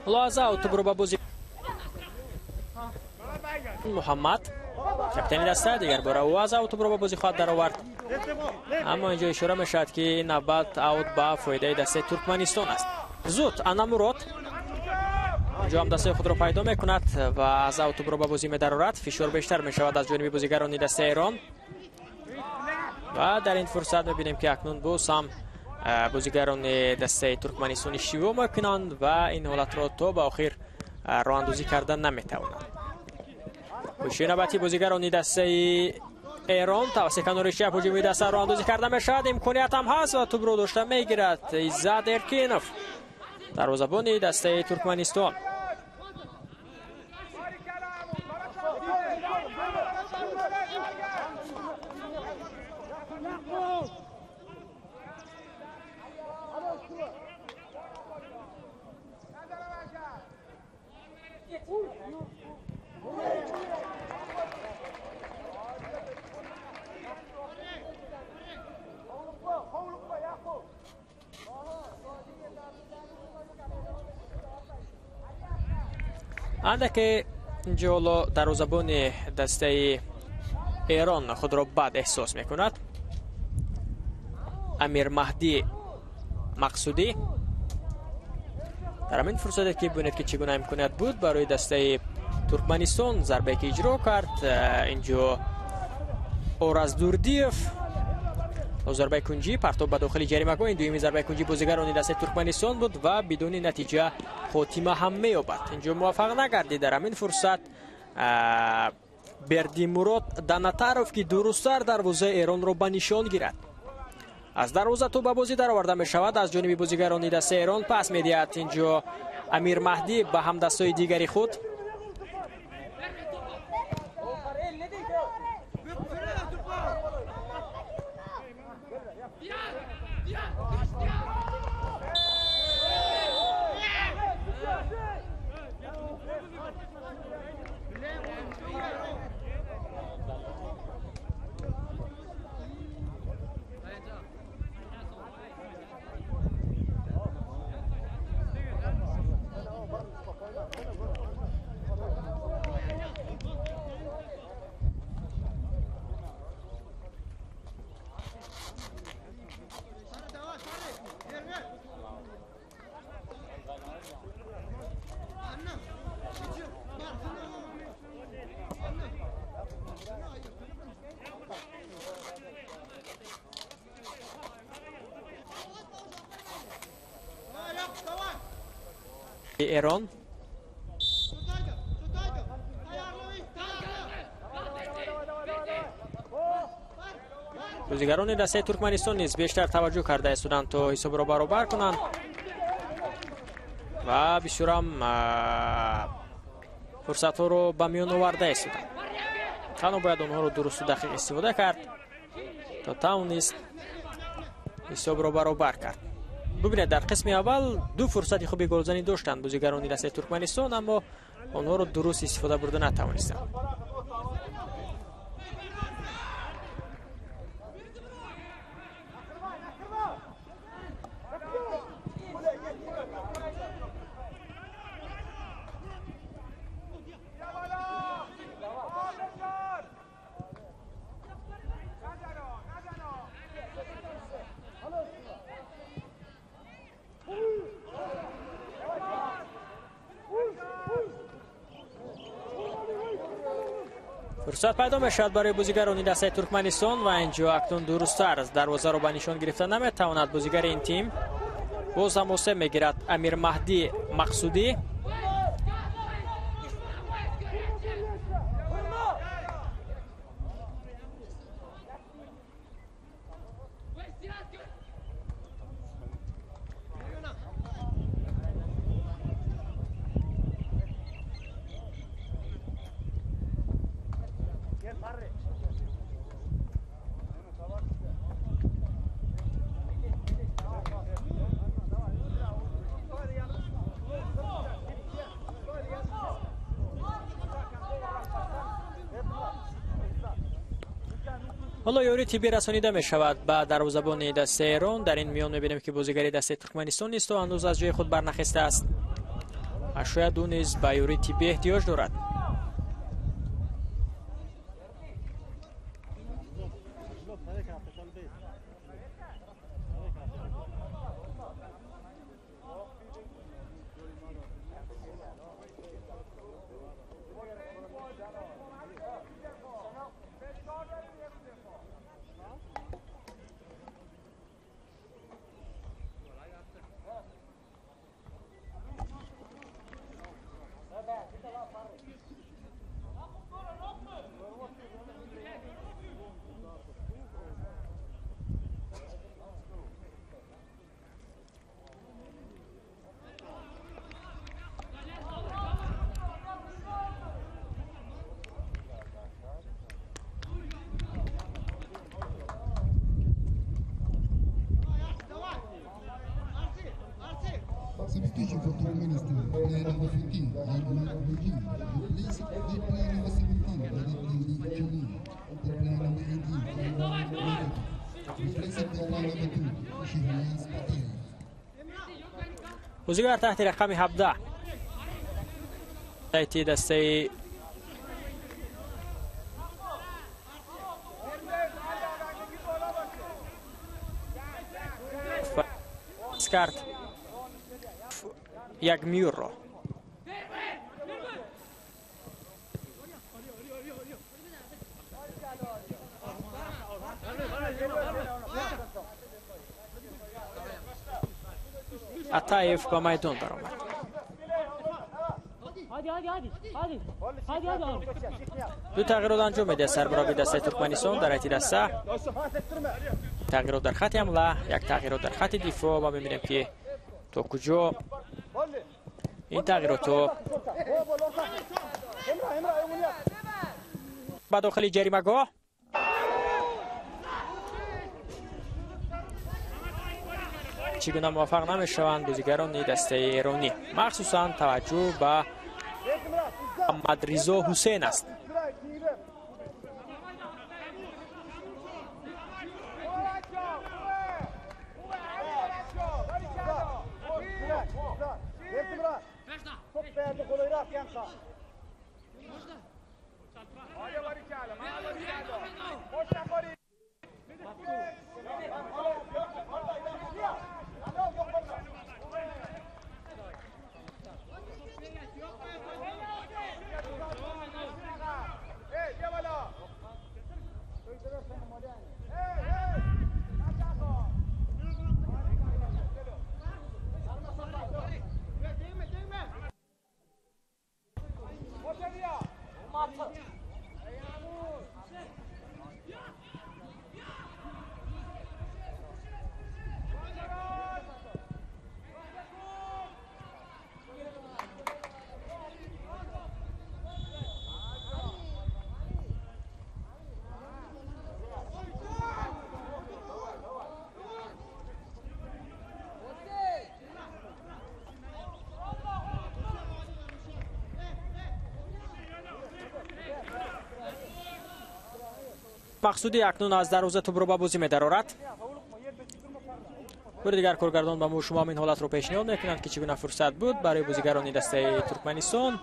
لازم تو برو بازی محمد کپتن دسته دیگر برای وازا تو برو بازی خواهد در آورد، اما اینجا اشاره میشد که نوبت اوت با فایده دسته ترکمنستان است. زود انا مراد اینجا هم دسته خود را پیدا میکند و از اوت برو بازی می‌درآورد. فشار بیشتر میشود از جانب بازیگران دسته ایران و در این فرصت می‌بینیم که اکنون باز هم بازیگران دسته ترکمنستان شیوه میکنند و این حالت را تا به آخر راه اندازی کردن نمیتوانند. کوشش نوبتی بازیگران دسته ایران توسط کنار چپ هجومی دسته راه اندازی کرده میشد. امکانیت هم هست و توپ رو داشته میگیرد عزت ارکینوف دروازه‌بان دسته ترکمنستان. اندک جولو دروازه‌بان دسته ایران خود را بد احساس میکند. امیر مهدی مقصودی در همین فرصت که ببینید که چگونه امکانیت بود برای دسته ترکمنستان ضربه که اجرا کرد. اینجا اورز دوردیف ضربه کنجی پرتاب به داخل جریمه گاه. این دومی ضربه کنجی بازیگران دسته ترکمنستان بود و بدون نتیجه خاتمه هم می‌یابد. اینجا موفق نگردید در همین فرصت بردی مراد داناتاروف که درست‌تر دروازه ایران را به نشان گیرد. از دروازه تو به بازی در آورده می شود از جانب بازیگران دسته ایران. پس می‌دهد اینجا امیر مهدی به هم دستای دیگری خود. ایران بازیگران دسته ترکمنستان نیز بیشتر توجه کرده استودند تا حساب را برابر کنند و بسیار هم فرصت ها رو به میان آورده استودند. تنها باید آنها رو درست و دقیق استفاده کرد تا توانست حساب را برابر کرد. ببینید در قسم اول دو فرصت خوبی گلزنی داشتند بازیگران دسته ترکمنستان، اما آنها رو درست استفاده برده نتوانستند. فرصت پیدا میشد برای بازیگران دسته ترکمنستان و اینجا اکنون درست‌تر از دروازه را به نشان گرفتن نمیتواند بازیگر این تیم. باز هم موسم میگیرد امیر مهدی مقصودی. حالا یاری تیبی رسانیده می شود به دروازه‌بان دسته ایران. در این میان می‌بینیم که بازیگری دسته ترکمنستان نیست و هنوز از جای خود برنخسته است. شاید او نیز به یاری تیبی احتیاج دارد. Substitution for Turkmenistan, player number 15, Ayman Abdullah. Replace the player number 17, Valentin Chani. The player number 18, Ayman Abdullah. Replacing the player number 2, Shiraz Patel. بازیگر تحت رقم 17 سایتی دسته کرد یک میور عطایف با میدان برآمد. دو تغییرات انجام میده سربرابی دسته ترکمنستان در ایتی دسته. تغییرات در خط حمله، یک تغییرات در خط دفاع. ما میبینیم که تو کجا این تغییرات با داخل جریمه‌گاه چگونه موفق نمیشوند بازیگران دسته ایرانی، مخصوصا توجه به محمد رضا حسین است. مقصودی اکنون از دروازه توپ رو به بازی می‌دارد. بار دیگر کارگردان به شما این حالت رو پیشنهاد میکنند که چگونه فرصت بود برای بازیگران دسته ترکمنستان.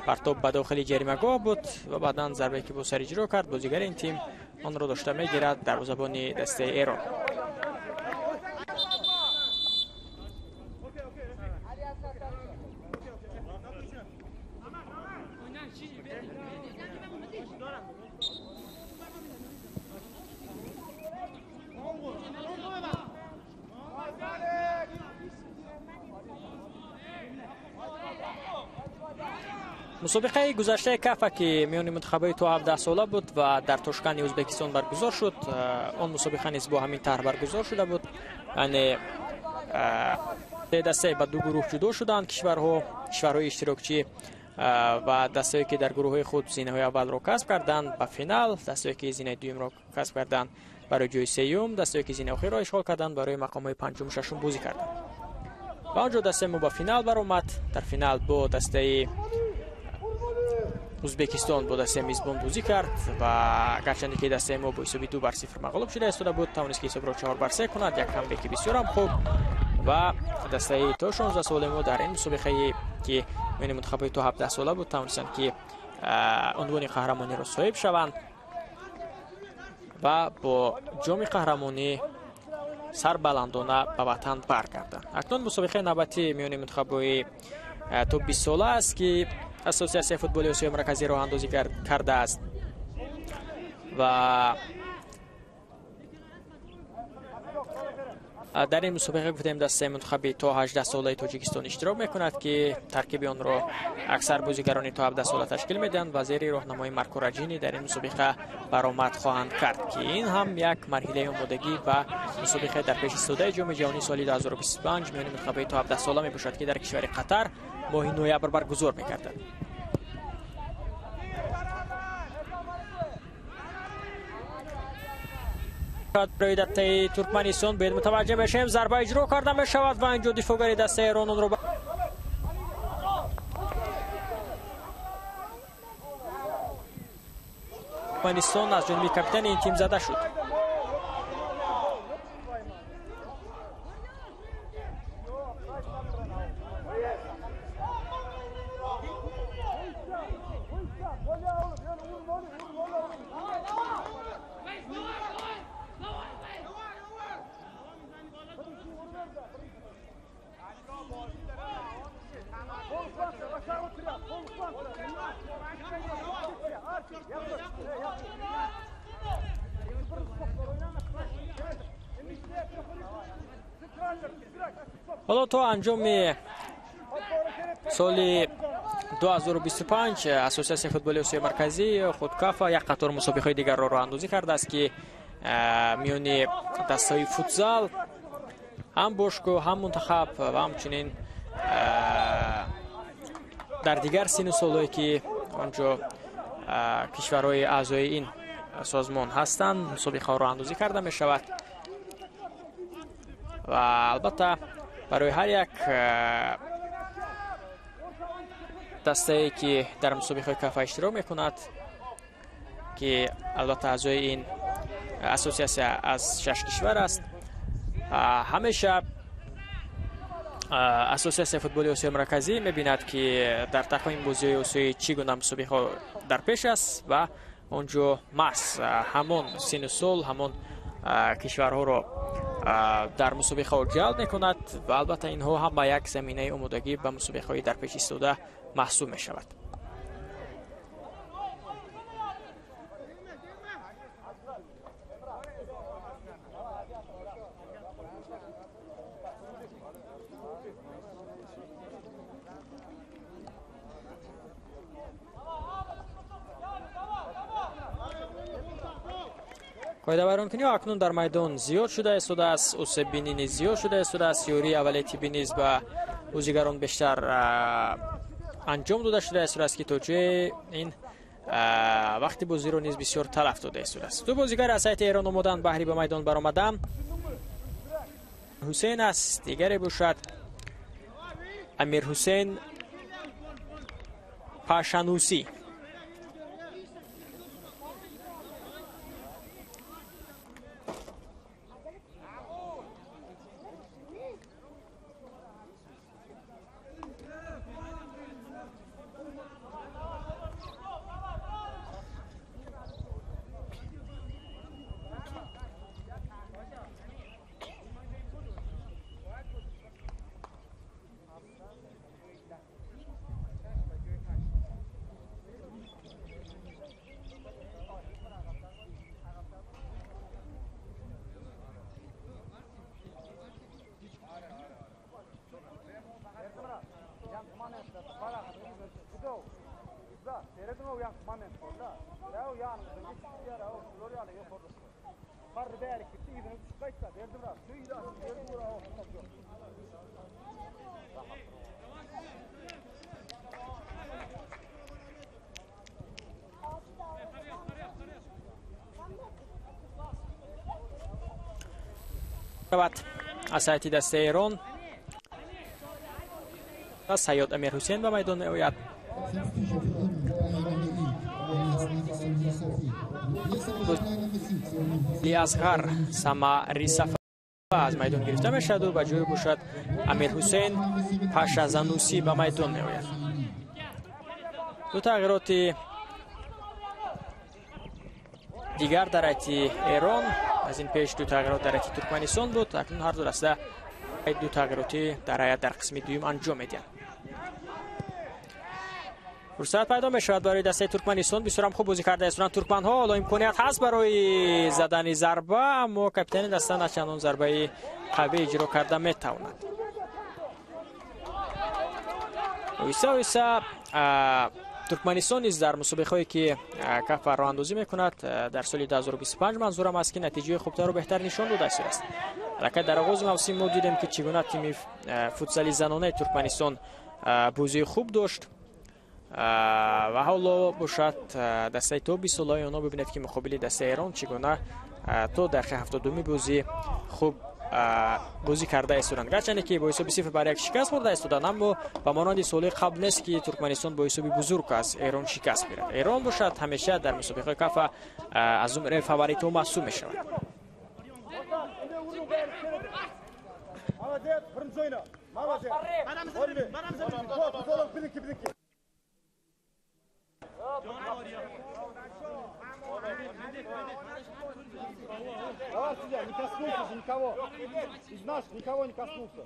پرتاب به داخل جریمه‌گاه بود و بعداً ضربه که با سر اجرا کرد بازیگر این تیم آن را داشته میگیرد دروازه‌بان دسته ایران. مسابقه گذشته کاف که میان منتخبای تو 17 ساله بود و در تاشکند ازبکستان برگزار شد. آن مسابقه نیز با همین طرح برگزار شده بود. یعنی دسته به دو گروه جدا شدند کشورهای اشتراکچی و دسته‌ای که در گروه خود زینه‌های اول را کسب کردند به فینال، دسته‌ای که زینه دوم را کسب کردند برای جای سوم، دسته‌ای که زینه آخر را اشغال کردند برای مقام‌های پنجم و ششم بازی کردند. و آنجا دسته ما به فینال برآمد. در فینال با دسته ازبکستان با دسته میزبان بازی کرد و گرچند که دسته ما با حساب 2-0 مغلوب شده ایستاده بود، توانست که حساب را 4-3 کند. یک کامبک بسیار هم خوب و دسته تا 16 ساله ما در این مسابقه که میان منتخبای تا 17 ساله بود توانستند که عنوان قهرمانی را صاحب شوند و با جام قهرمانی سربلندانه به وطن برگردند. اکنون مسابقه نوبتی میان منتخبای تا 20 ساله است که اساسیاسیون فوتبال آسیای مرکزی راه اندازی کرده است و در این مسابقه گفتیم دسته منتخبی تا 18 ساله تاجیکستان اشتراک میکند که ترکیب آن را اکثر بازیگران تا 17 ساله تشکیل میدهند و زیر راهنمایی مارکو رجینی در این مسابقه برآمد خواهند کرد که این هم یک مرحله آمادگی و مسابقه در پیش ایستاده جام جهانی سال 2025 میان منتخبی تا 17 ساله میباشد که در کشور قطر ماه نوامبر برگزار میگردد. برای دسته ترکمنستان باید متوجه بشیم ضربه اجرا کرده می شود و اینجا دفاعگر دسته ایران اون رو ترکمنستان از جانب کاپیتان این تیم زده شد. حالا تا انجام سال 2025 اساسیاسیون فوتبال آسیای مرکزی خودکاف یک قطار مسابقه دیگر را راه‌اندازی کرده است که میان دسته‌های فوتزال هم باشگاه هم منتخب و همچنین در دیگر سن و سال‌هایی که آنجا کشورهای اعضای این سازمان هستند مسابقه راه اندازی کرده می شود و البته برای هر یک دسته که در مسابقه کاف اشتراک می کند که البته اعضای این اساسیاسیون از 6 کشور است همیشه اساسیاسیون فوتبال آسیای مرکزی می‌بیند که در تقویم بازی آسیایی چگونه مسابقه در پیش است و اونجا محض همون سن و سال همون کشورها را در مسابقه جلب می‌کند و البته اینها هم با یک زمینه آمادگی به مسابقه در پیش ایستاده محسوب می‌شود. قاعده بیان کنی اکنون در میدان زیاد شده است اوسبینی زیاد شده است یوری اولیتی بینیز با بازیگران بیشتر انجام داده شده است که توجه این وقتی بازی رو نیز بسیار تلف داده است. دو بازیگر از سایت ایران اومدن بهری به میدان برآمدن حسین است دیگری باشد امیر حسین پاشانوسی از سایت دسته ایران سیاد امیر حسین به میدان میآید لیازغر سما ریسفا از میدان گرفته می شود و به جای باشد امیر حسین پاشانوسی به میدان میآید. دو تغییرات دیگر در ایت ایران از این پیش دو تغییرات در ایت ترکمنستان بود اکنون هر دو دسته دو تغییراتی در ایت در قسم دوم انجام میدهند. فرصت پیدا می شود برای دسته ترکمنستان بسیار هم خوب بازی کرده است ترکمن ها حالا امکانیت هست برای زدن ضربه اما کاپیتان دسته نچندان ضربه قوی اجرا کرده می تواند. ویسا ترکمنستان نیز در مسابقه‌ای که کاف راه اندازی می‌کند در سال 2025 منظورم است که نتیجه خوبتر و بهتر نشان داده است. البته در آغاز موسم ما دیدیم که چگونه تیم فوتسالی زنانه ترکمنستان بازی خوب داشت و حالا باشد دسته تو 20 ساله آنها ببینید که مقابل دسته ایران چگونه تا دقیقه 72 بازی خوب بازی کرده ایستادند گرچه که با حساب 0 بر 1 شکست خورده ایستادند اما به مانند سال قبل نیست که ترکمنستان با حساب بزرگ از ایران شکست بگیرد. ایران باشد همیشه در مسابقه کاف از اون فاوریت محسوب می شود. Давай сюда, не коснулся никого. Из нас никого не коснулся.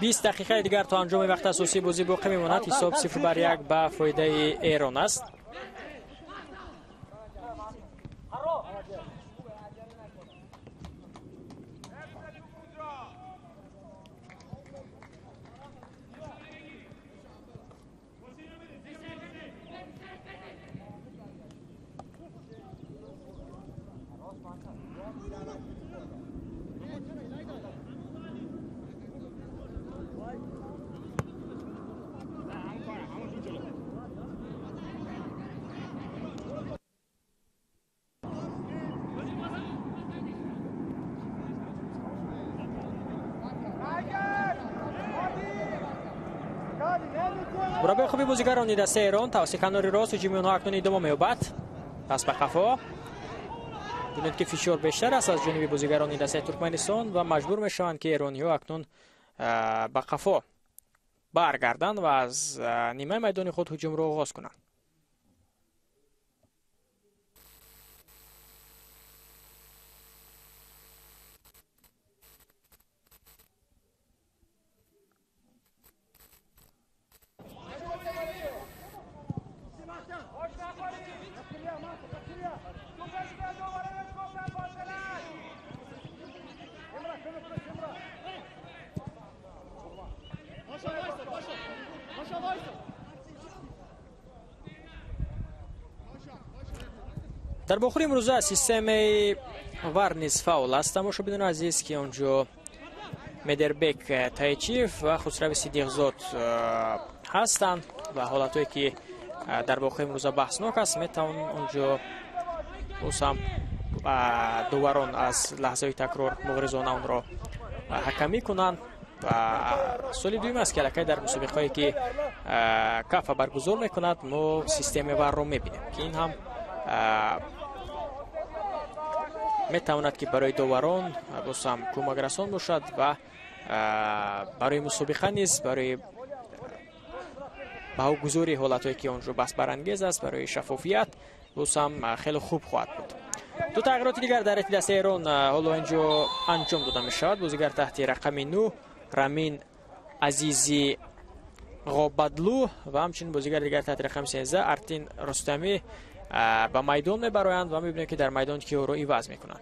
20 دقیقه دیگر تا انجام وقت اساسی بازی باقی میماند. حساب 0-1 به فایده ایران است. مربی خوبی بازیگران دسته ایران توسط کنار راست هجوم آنها اکنون ادامه می‌یابد. پس به قفا ببینید که فشار بیشتر است از جانب بازیگران دسته ترکمنستان و مجبور میشوند که ایرانی‌ها اکنون به قفا برگردند و از نیمه میدان خود هجوم را آغاز کنند. در باخور امروزه سیستم ورنیز فاول است. تماشابینان عزیز که اونجا مدربک تایچیف و خسرو صدیقزاد هستند و حالتهایی که در باخور امروزه بحثناک است. میتوان اونجا هم داوران از لحظه تکرار مغرضانه اون را حکمی کنند و سال دویم است که لکه در مسابقه‌ای که کاف برگزار میکند ما سیستم ور را میبینیم که این هم میتواند که برای داوران باز هم کمک رسان باشد و برای مسابقه نیز برای بهاگذاری حالتهایی که اونجا بحث برانگیز است برای شفافیت باز هم خیلی خوب خواهد بود. دو تغییرات دیگر در دسته ایران حالا اینجا انجام داده می شود. بازیگر تحت رقم 9 رامین عزیزی غابدلو و همچنین بازیگر دیگر تحت رقم 13 ارتین رستمی به میدان میبرایند و میبینیم که در میدان که او رو عوض میکنند.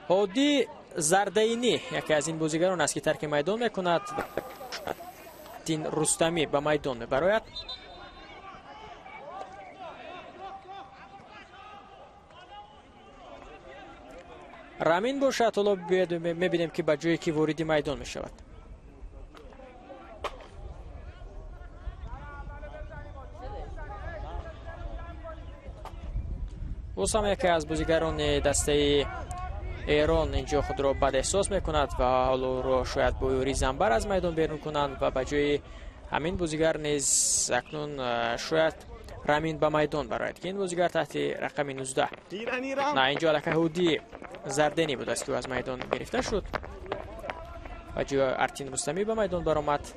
هادی زردینی یکی از این بازیگران است که ترک میدان میکند. ارتین رستمی به میدان میبراید. رامین باشد. حالا میبینیم که به جایی که وارد میدان میشود. واسم یکی از بازیگران دسته ایران اینجا خود را بد احساس میکند و حالا را شاید با یوری زنبر از میدان بیرون کنند و به جای همین بازیگر نیز اکنون شاید رامین به میدان براید که این بازیگر تحت رقم 19 نه اینجا لکه هودی زردینی بود است که از میدان گرفته شد و جای ارتین رستمی به میدان برآمد.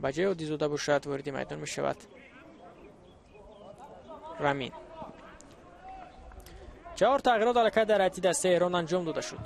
به جای هودی زوده باشد وارد میدان می شود رامین. 4 تغییرات علاقه در حتی دسته ایران انجام داده شد.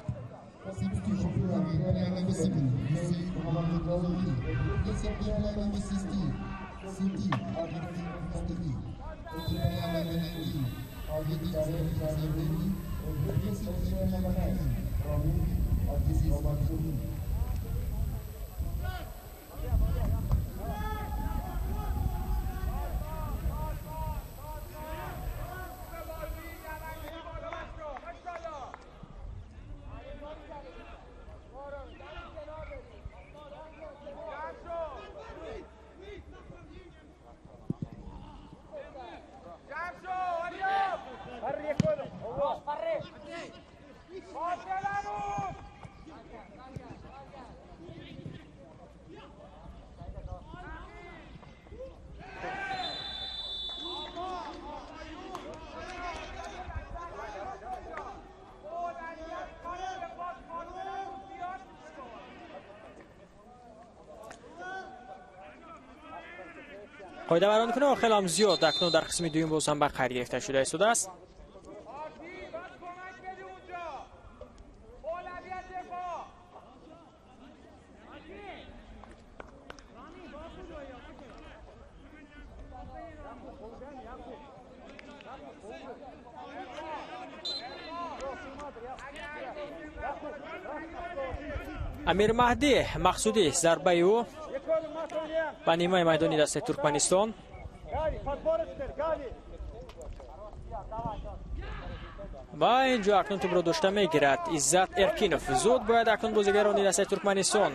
قاعده بران کنه خیلی هم زیاد اکنون در قسم دوم باز هم به قید گرفته شده است. امیر مهدی مقصودی ضربه او به نیمه میدانی دست ترکمنستان و اینجا اکنون توپ را داشته میگیرد عزت ارکینوف. زود باید اکنون بازیگران دست ترکمنستان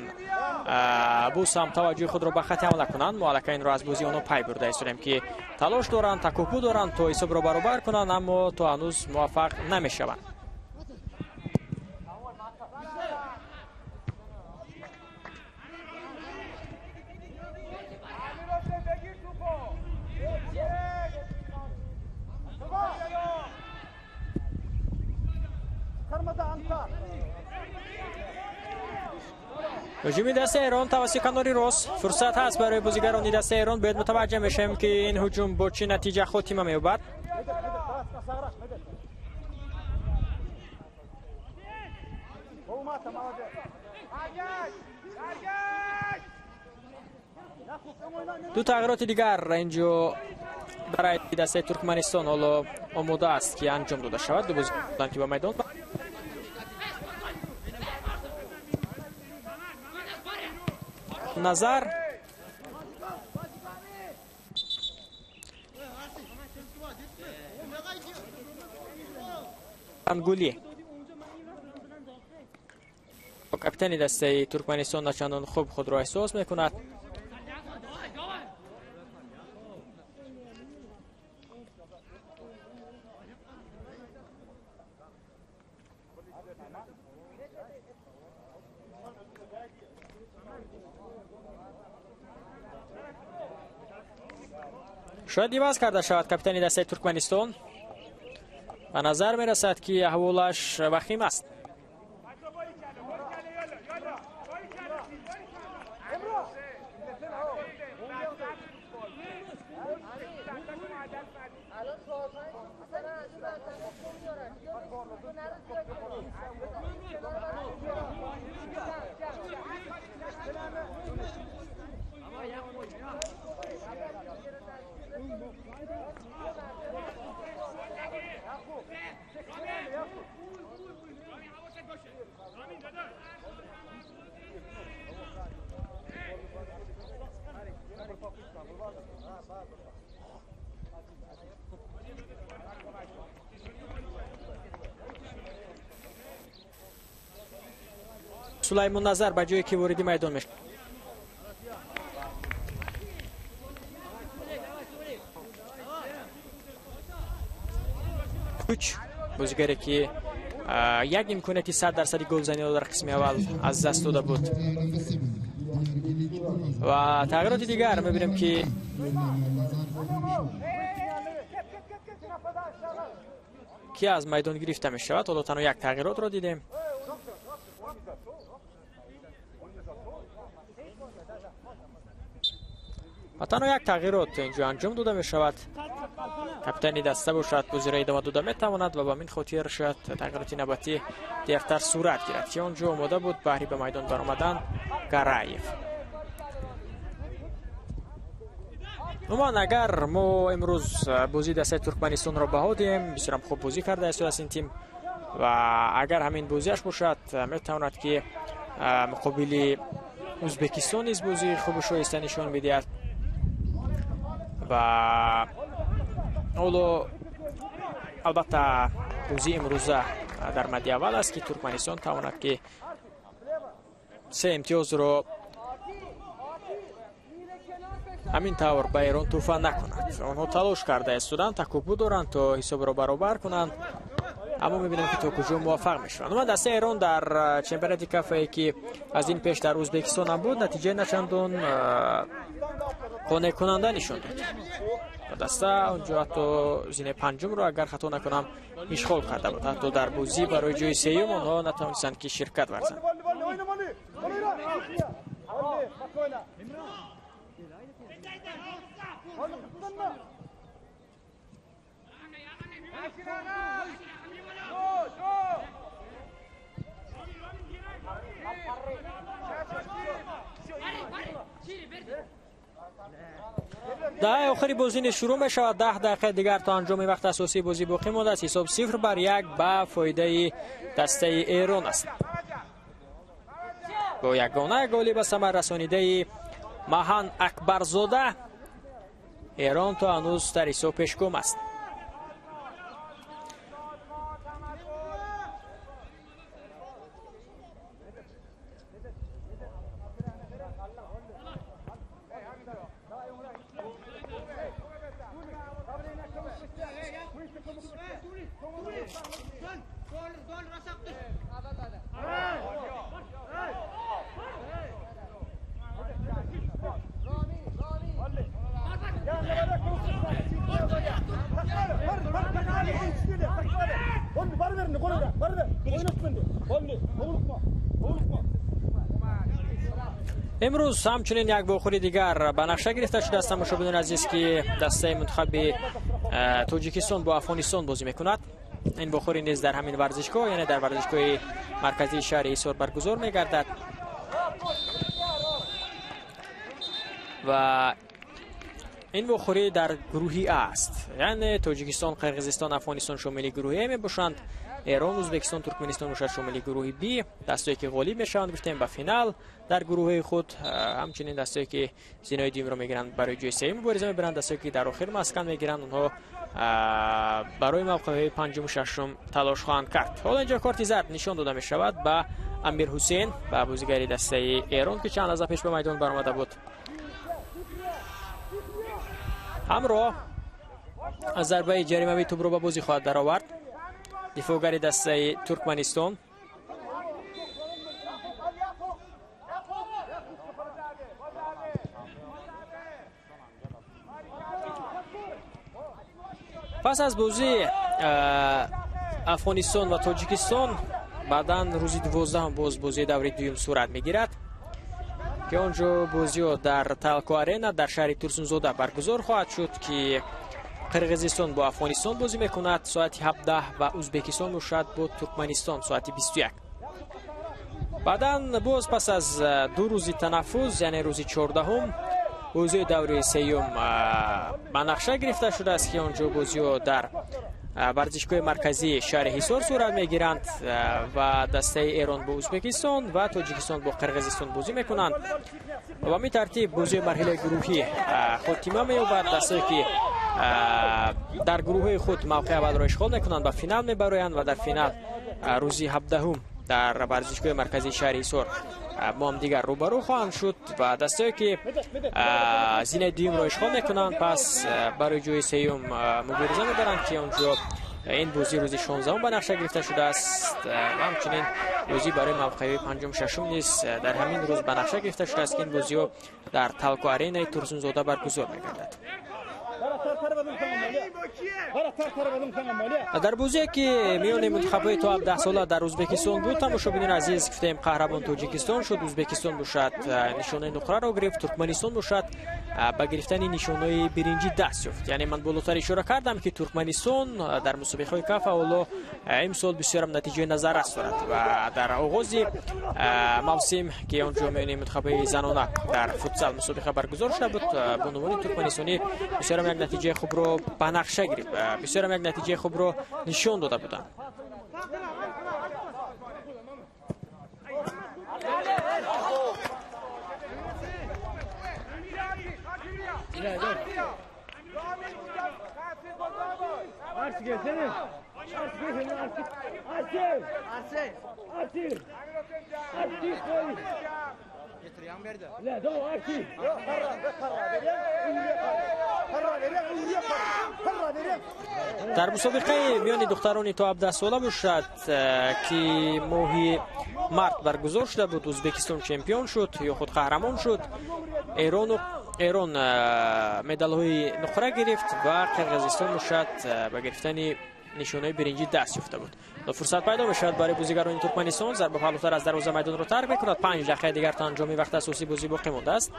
بوس هم توجه خود را به خط حمله کنند. مالکین را از بازی آنها پی برده استیم که تلاش دارند، تکاپو دارند تا حساب را برابر کنند، اما تا هنوز موفق نمیشوند. هجوم دست ایران توسط کناری راست. فرصت هست برای بازیگران دست ایران. باید متوجه میشیم که این هجوم با چه نتیجه خاتمه مییابد. دو تغییرات دیگر اینجا برای دست ترکمنستان حالا آماده است که انجام داده شود. دو بازیکن که با میدان نظر انگولی کاپیتان دسته ترکمنستان نچندان خوب خود را احساس میکند. شاید عوض کرده شود کاپیتان دسته ترکمنستان. به نظر می رسد که احوالش وخیم است. سلیمان نظر به جایی که وارد میدان میشه. کوچ بازیگری که یک امکانیتی 100% گلزنی را در قسم اول از دست داده بود و تغییرات دیگر میبینیم که کی از میدان گرفته می شود. حالا تنها یک تغییرات را دیدیم. و تنها یک تغییرات اینجا انجام داده می شود. کاپیتانی دسته باشد بازی را ادامه داده می تواند و با این خاطر شاید تغییرات نوبتی دیرتر صورت گیرد که اونجا آماده بود بهری به میدان برآمدن گرایف. اما اگر ما امروز بازی دسته ترکمنستان را بها دیم، بسیار خوب بازی کرده است این تیم و اگر همین بازیش باشد میتواند که مقابل ازبکستان نیز بازی خوب شایسته نشان بدهد و اولو البته بازی امروزه در مد اول است که ترکمنستان تواند که 3 امتیاز را همین طور به ایران توفه نکند. آنها تلاش کرده استودند، تکاپو دارند تا حساب را برابر کنند، اما میبینیم که تا کجا موفق میشوند. اما دسته ایران در چمپیونات کافه که از این پیش در ازبکستان هم بود نتیجه نچندان قانع کننده نشان داد. دسته اونجا حتی زین پنجم رو اگر خطا نکنم اشغال کرده بود. حتی در بازی برای جای سوم آنها نتوانستند که شرکت ورزند. دقیقه آخری بازی شروع می شود. 10 دقیقه دیگر تا انجام وقت اساسی بازی باقی مانده است. حساب 0-1 به فایده دسته ایران است. با یگانه گلی به ثمر رسانیده ماهان اکبرزاده ایران تا هنوز در حساب پیشگام است. امروز همچنین یک بخوری دیگر به نقشه گرفته شده است. مشاهدین عزیز که دسته منتخب تاجیکستان با افغانستان بازی میکند. این بخوری نیز در همین ورزشگاه، یعنی در ورزشگاه مرکزی شهر حصار برگزار میگردد و این بخوری در گروهی است، یعنی تاجیکستان، قرقیزستان، افغانستان شامل گروهی می باشند. ایران، ازبکستان، ترکمنستان باشد شامل گروه بی. دستایی که غالب میشوند گفتیم به فینال در گروه خود. همچنین دستایی که زینای دوم را میگیرند برای جای سوم مبارزه میبرند. دستایی که در آخر مسکن میگیرند اونها برای موقع پنجم و ششم تلاش خواهند کرد. حالا اینجا کارت زرد نشان داده میشود به امیر حسین، به بازیگری دسته ایران که چند لحظه پیش به میدان برآمده بود. همراه از ضربه جریمه توپ را به بازی خواهد درآورد دفاعگر دسته ترکمنستان. پس از بازی افغانستان و تاجیکستان بعداً روزی 12 هم بازی دوره دوم صورت میگیرد که آنجا بازی ها در تالکو آرینا در شهر تورسونزاده برگزار خواهد شد که قرقیزستان با افغانستان بازی میکند ساعت 17 و ازبکستان باشد با ترکمنستان ساعت 21. بعداً باز پس از 2 روزی تنفس، یعنی روزی 14 هم بازی دوره سوم به نقشه گرفته شده است که آنجا بازی ها در ورزشگاه مرکزی شهر حصار صورت میگیرند و دسته ایران با ازبکستان و تاجیکستان با قرقیزستان بازی میکنند و می ترتیب بازی مرحله گروهی خاتمه مییابد. دسته که در گروه خود موقع اول را اشغال میکنند به فینال میبرند و در فینال روزی 17 هم در ورزشگاه مرکزی شهر حصار با هم دیگر روبرو خواهند شد و دسته که زینه دوم را اشغال میکنند پس برای جای سوم مبارزه میبرند که اونجا این بازی روزی 16 به نقشه گرفته شده است و همچنین بازی برای موقع پنجم ششم نیز در همین روز به نقشه گرفته شده است که این بازی ها در تالکو آرینا تورسونزاده برگزار میگردد. در بازی که میان منتخب‌های تا 17 ساله در ازبکستان بود، مشاهدین عزیز گفتیم قهرمان تاجیکستان شد. ازبکستان باشد نشانه نقره را گرفت، ترکمنستان باشد به گرفتن نشانه برنجی دست یافت. یعنی من بالاتر اشاره کردم که ترکمنستان در مسابقه کاف اولا امسال بسیار نتیجه نظر است دارد و در آغاز موسم که آنجا میان منتخب‌های زنانه در فوتسال مسابقه برگزار شده بود، بانوان ترکمنستانی بسیار یک نتیجه خوب را به نقشه گرفت، بسیار یک نتیجه خوب را نشان داده بودند. در مسابقه میان دختران تا 17 ساله باشد که ماهی مارت برگزار شده بود، ازبکستان چمپیون شد یا خود قهرمان شد. ایران مدال های نقره گرفت و قرقیزستان باشد به گرفتن نشانه برنجی دست یافته بود. فرصت پیدا بشد برای بازیگران ترکمنستان ضربه بالاتر از دروازه میدان را ترک بکند. 5 دقیقه دیگر تا انجام وقت اساسی بازی باقی مانده است.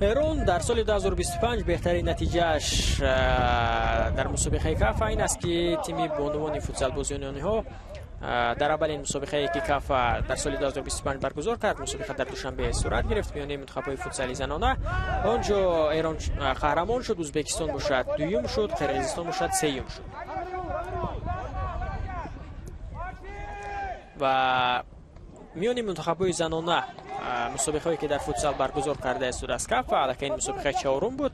ایران در سال 2025 بهترین نتیجهش در مسابقه کاف این است که تیم به عنوان فوتسال بازیکنان ها در اولین مسابقه که کاف در سال 2025 برگزار کرد، مسابقه در دوشنبه صورت گرفت میان منتخب‌های فوتسالی زنانه. آنجا ایران قهرمان شد، ازبکستان باشد دوم شد، قرقیزستان باشد سوم شد. و میان منتخب‌های زنانه مسابقه‌ای که در فوتسال برگزار کرده است از کاف، البته این مسابقه چهارم بود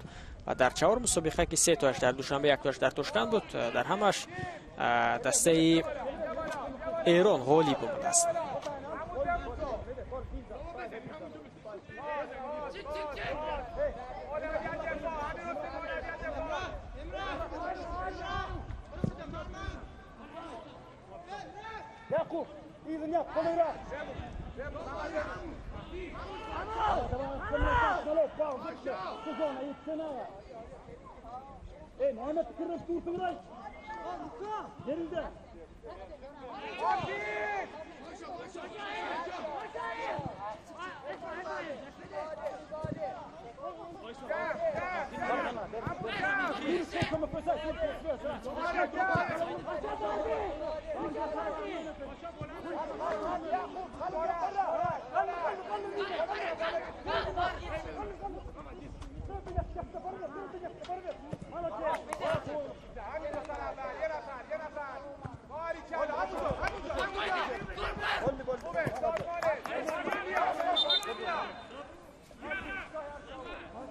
و در چهار مسابقه که سه تاش در دوشنبه، یک تاش در تاشکند بود، در همش دسته ایران غالب بوده است.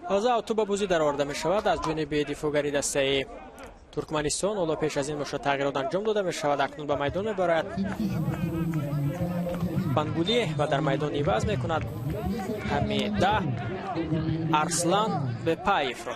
حاضر تو با بازی در آورده می شود از جانب دفاعگری دسته ترکمنستان. حالا پیش از این باشد تغییرات انجام داده می شود. اکنون به میدان می بارد بنگولی و در میدان عوض می کند حمیده ارسلان به پایف را.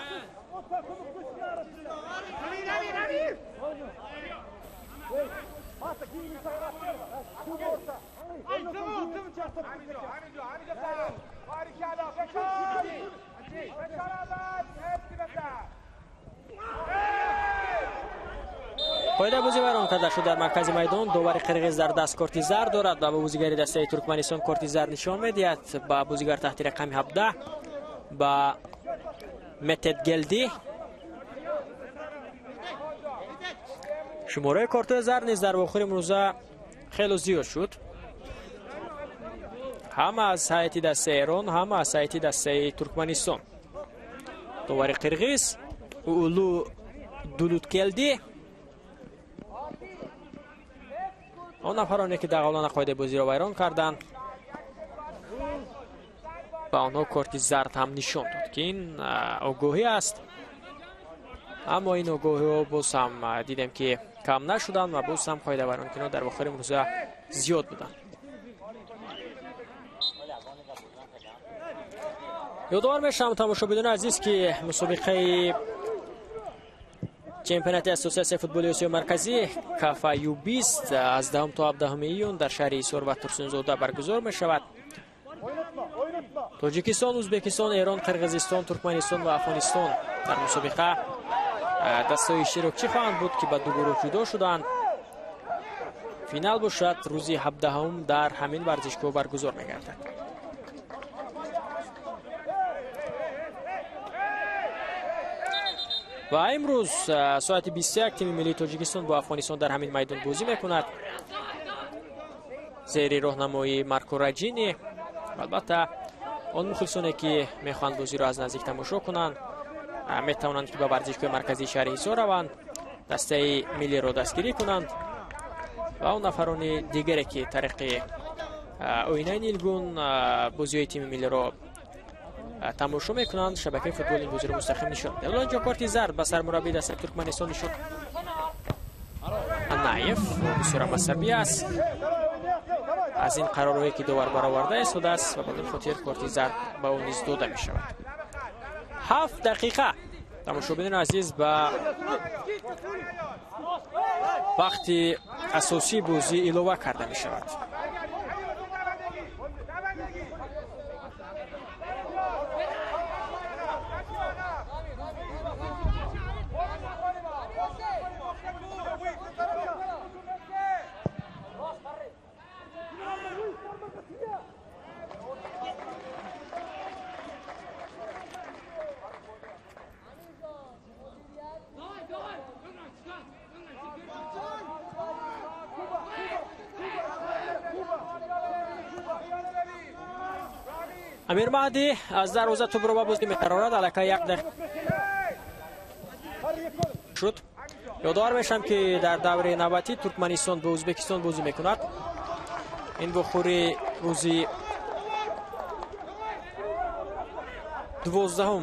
پایده بازی برام کرده شد در مرکز میدان. داور قرقیز در دست کارت زرد دارد و به بازیگری دسته ترکمنستان کارت زرد نشان میدهد. با بازیگر تحت رقم 17 با متد گلدی. شماره کارت زرد نیز در آخر امروزه خیلی زیاد شد، هم از هیئت دسته ایران هم از هیئت دسته ترکمنستان. داور قرقیز اولو دولوتگلدی آن نفرانی که در قبلان قاعده بازی را ویران کردند با آنها کارت زرد هم نشان داد که این آگاهی است، اما این آگاهی ها باز هم دیدم که کم نشدن و باز هم قاعده ویران کنند در آخر امروزه زیاد بودند. یادآور میشم تماشاگران عزیز که مسابقه چمپیونات اساسیاسیون فوتبال آسیا مرکزی کاف یو20 از 10 تا 17 ایون در شهر ایسار و ترسونزاده برگزار می شود. تاجیکستان، ازبکستان، ایران، قرقیزستان، ترکمنستان و افغانستان در مسابقه دستای اشتراکچی خواهند بود که به دو گروه جدا شدند. فینال باشد روزی 17 در همین ورزشگاه برگزار می گردد. و امروز ساعت 21 تیم ملی تاجیکستان با افغانستان در همین میدان بازی میکند زیر راهنمایی مارکو راجینی. البته آن مخلصانی که میخواهند بازی را از نزدیک تماشا کنند میتوانند که به ورزشگاه مرکزی شهر ایسار روند، دسته ملی را دستگیری کنند و اون نفران دیگری که طریق آینه نیلگون بازی های تیم ملی را تماشا میکنند شبکه فوتبال این بازی را مستقیم نشان میده. الان اینجا کارت زرد به سرمربی دسته ترکمنستان نشان انایف بسیار مذهبی است. از این قرارهایی که داور برآورده ایستاده است و بدون خاطر کارت زرد به او نیز داده می شود. 7 دقیقه تماشاگران عزیز به وقت اساسی بازی علاوه کرده می شود. امیر مهدی از دروازه توپ رو بازی می‌ترارد. الکی یک دقیقه شد. یادآور میشم که در دوره نوبتی ترکمنستان به ازبکستان بازی میکند. این بخوری روزی 12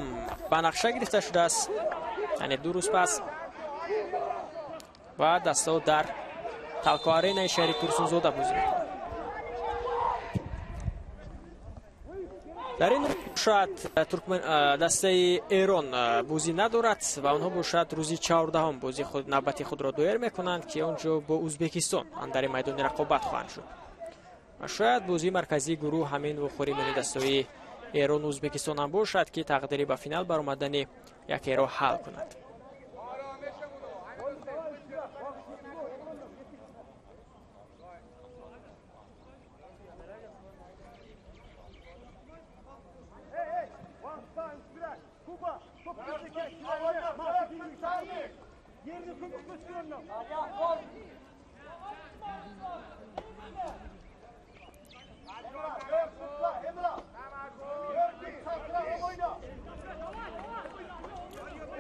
به نقشه گرفته شده است، یعنی 2 روز پس، و دسته در تلکو آرینای شهر تورسونزاده بازی میکند. در این شاید دسته ایران بازی ندارد و آنها باشد روزی 14 بازی نوبتی خود را دایر میکنند که آنجا با ازبکستان در میدان رقابت خواهند شد. و شاید بازی مرکزی گروه همین بخوری من دسته ایران ازبکستان هم باشد که تقدیری به فینال برآمدن یکی را حل کند.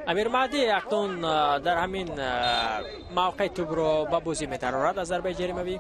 امیر مهدی اکنون در همین موقع توپ را به بازی می‌ترارد از ضربه جریمه‌ای.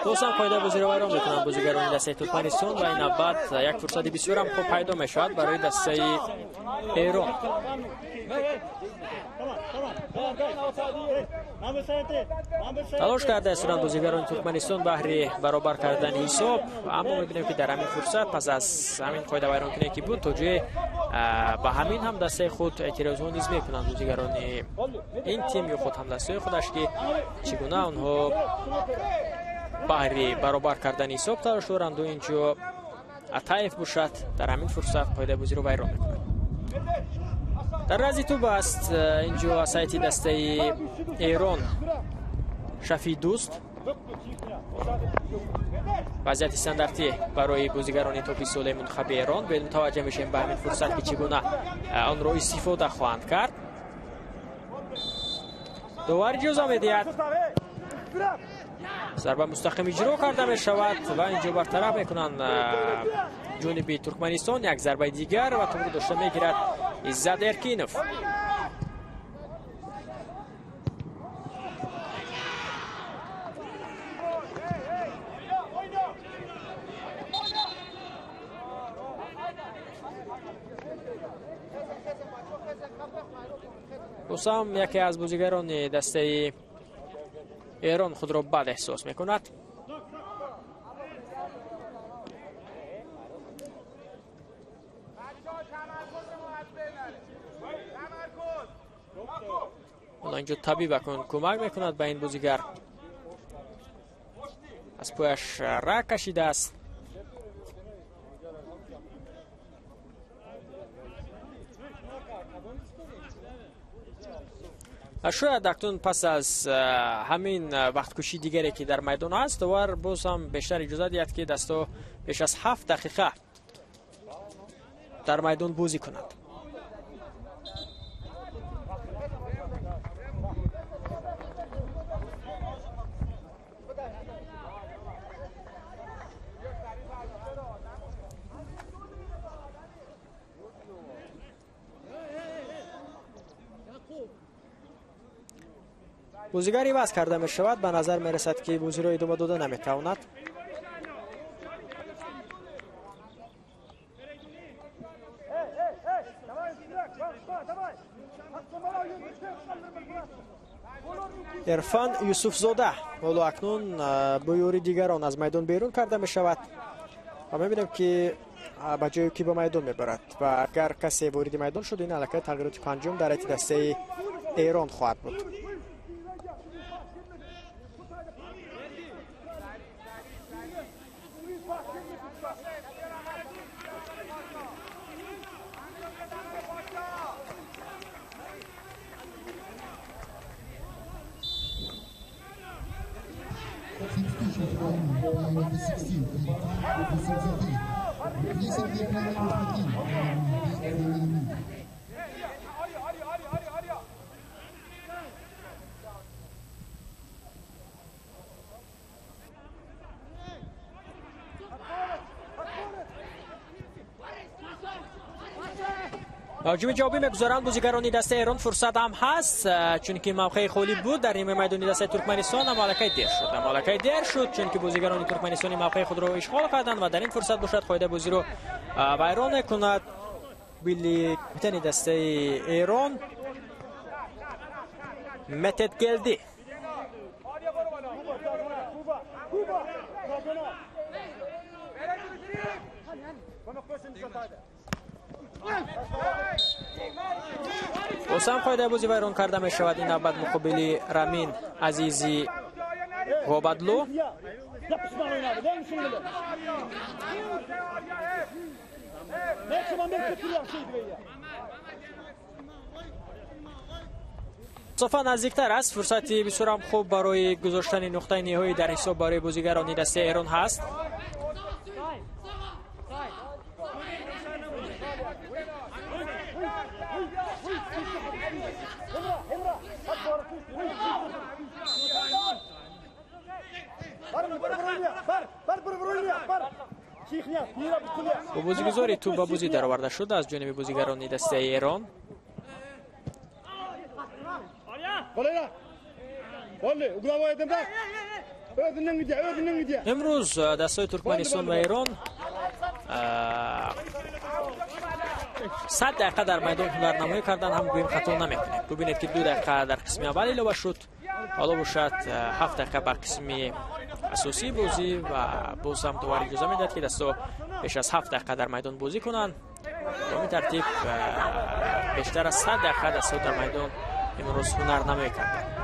دوستان قاعده بازی را ویران میکنند بازیگران دسته ترکمنستان و این نوبت یک فرصت بسیار هم خوب پیدا میشود برای دسته ایران. تلاش کرده استان بازیگران ترکمنستان بهر برابر کردن حساب، اما میبینیم که در همین فرصت پس از همین قاعده ویران کنی که بود توجه به همین هم دسته خود اعتراض نیز میکنند بازیگران این تیم یا خود هم دسته خودش که چگونه آنها بهر برابر کردن حساب تلاش دارند و اینجا عطایف باشد در همین فرصت قاعده بازی رو ویران میکنند. در رازی توپ است اینجا سایتی دسته ایران شفی دوست. وضعیت استانداردی برای بازیگران توپ سوله منتخب ایران. به متوجه میشیم به همین فرصت که چگونه آن را استفاده خواهند کرد. داور اجازه میدهد ضربه مستقیم اجرا کرده می شود و اینجا برطرف میکنند جانب ترکمنستان. یک ضربه دیگر و توپ رو داشته میگیرد عزت ارکینوف. دوستان یکی از بازیگران دسته ایران خود را بد احساس میکند. اینجا طبیب کمک میکند به این بازیگر. از پایش رگ کشیده است. شاید اکنون پس از همین وقت کشی دیگری که در میدان است داور باز هم بیشتر اجازه دهد که دستا بیش از 7 دقیقه در میدان بازی کند. بازیگری وضع کرده می شود. به نظر می رسد که بازی را ادامه داده نمی تواند. عرفان یوسف زاده حالا اکنون با یاری دیگران از میدان بیرون کرده می شود و می بینیم که به جایی که به میدان می برد و اگر کسی وارد میدان شد این علاقه تغییرات پنجم در دسته ایران خواهد بود. number 16, replacing the player number 14, هجوم جوابی میگذارند بازیگران دسته ایران. فرصت هم هست چون که موقع خالی بود در نیمه میدانی دسته ترکمنستان. مالکه دیر شد چون که بازیگران ترکمنستانی موقع خود را اشغال کردند و در این فرصت باشد قاعده بازی رو ویران کند. بیلی کپتن دسته ایران متت گلدی وسام قاعده بازی ویران کرده می شود. این نوبت مقابل رامین عزیزی غابدلو. صفا نزدیکتر است. فرصتی بسیار هم خوب برای گذاشتن نقطه نهایی در حساب برای بازیگران دسته ایران هست. با بازیگذاری توپ به بازی درآورده شده از جانب بازیگران دسته ایران. امروز دستای ترکمنستان و ایران 100 دقیقه در میدان هنرنمایی کردن هم گویم خطا نمیکنه. ببینید که 2 دقیقه در قسم اول اضافه شد، حالا باشد 7 دقیقه بر قسم اساسی بازی و باز هم دوباره اجازه میداد که دستا بیش از 7 دقیقه در میدان بازی کنند. به این ترتیب بیشتر از 100 دقیقه دستا در میدان امروز هنرنمایی کردند.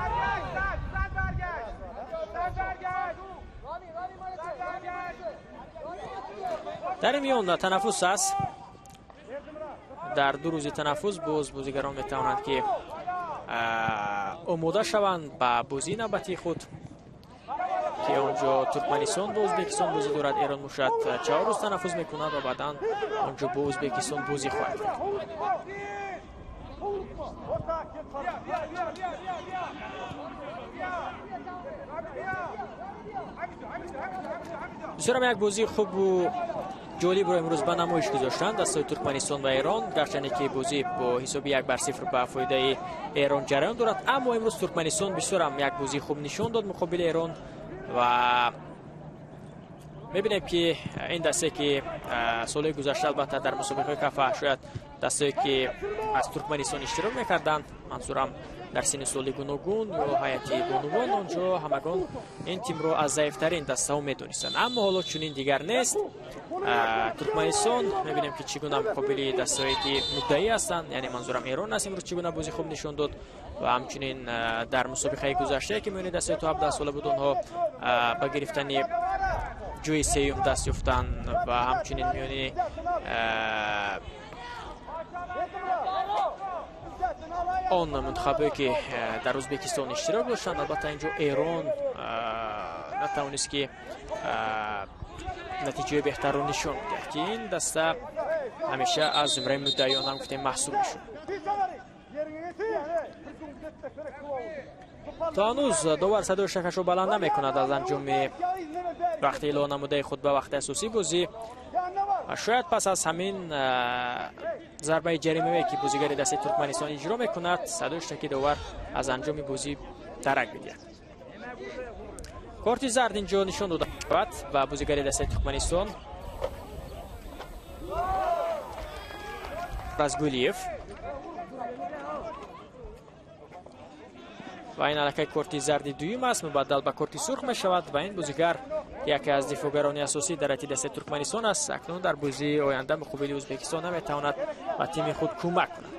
در میان تنفس است. در 2 روز تنفس باز بازیگران میتوانند که آماده شوند به بازی نوبتی خود که آنجا ترکمنستان با ازبکستان بازی دارد. ایران باشد 4 روز تنفس میکند و بعدا آنجا با ازبکستان بازی خواهد کرد. بسیار یک بازی خوب و جالب رو امروز به نمایش گذاشتند دستای ترکمنستان و ایران، گرچه که بازی با حساب 1-0 به فایده ایران جریان دارد، اما امروز ترکمنستان بسیار هم یک بازی خوب نشان داد مقابل ایران و میبینیم که این دسته که سال گذشته البته در مسابقه کاف شاید دسته که از ترکمنستان اشتراک میکردند، منظورم در سن سال گوناگون یا هیئتی بانوان، آنجا همگان این تیم رو از ضعیفترین دسته ها میدونستند، اما حالا چنین دیگر نیست. ترکمنستان میبینیم که چگونه مقابل دسته‌ای که مدعی هستند، یعنی منظورم ایران است، امروز چگونه بازی خوب نشان داد و همچنین در مسابقه گذشته که میونی دسته تو 17 ساله بود اونها با گرفتن جوی سیوم دست یافتند و همچنین میونی آن منتخبی که در ازبکستان اشتراک داشتند. البته اینجا ایران نتوانست که نتیجه بهتر رو نشان بده که این دسته همیشه از زمره مدعیان هم گفتیم محسوب میشد. تا هنوز داور صدای شکش رو بلند نمیکند از انجام وقت اعلان نموده خود به وقت اساسی بازی. شاید پس از همین ضربه جریمه که بازیگر دسته ترکمنستان اجرا میکند صدای شکی داور از انجام بازی درک بده. کارت زرد اینجا نشان داده شد و بازیگر دسته ترکمنستان رزگولیف و این علاقه کارت زرد دویم است مبدل به کارت سرخ می شود و این بازیگر یکی از دفاعگران اساسی در دسته ترکمنستان است. اکنون در بازی آینده مقابل ازبکستان نمیتواند به تیم خود کمک کند.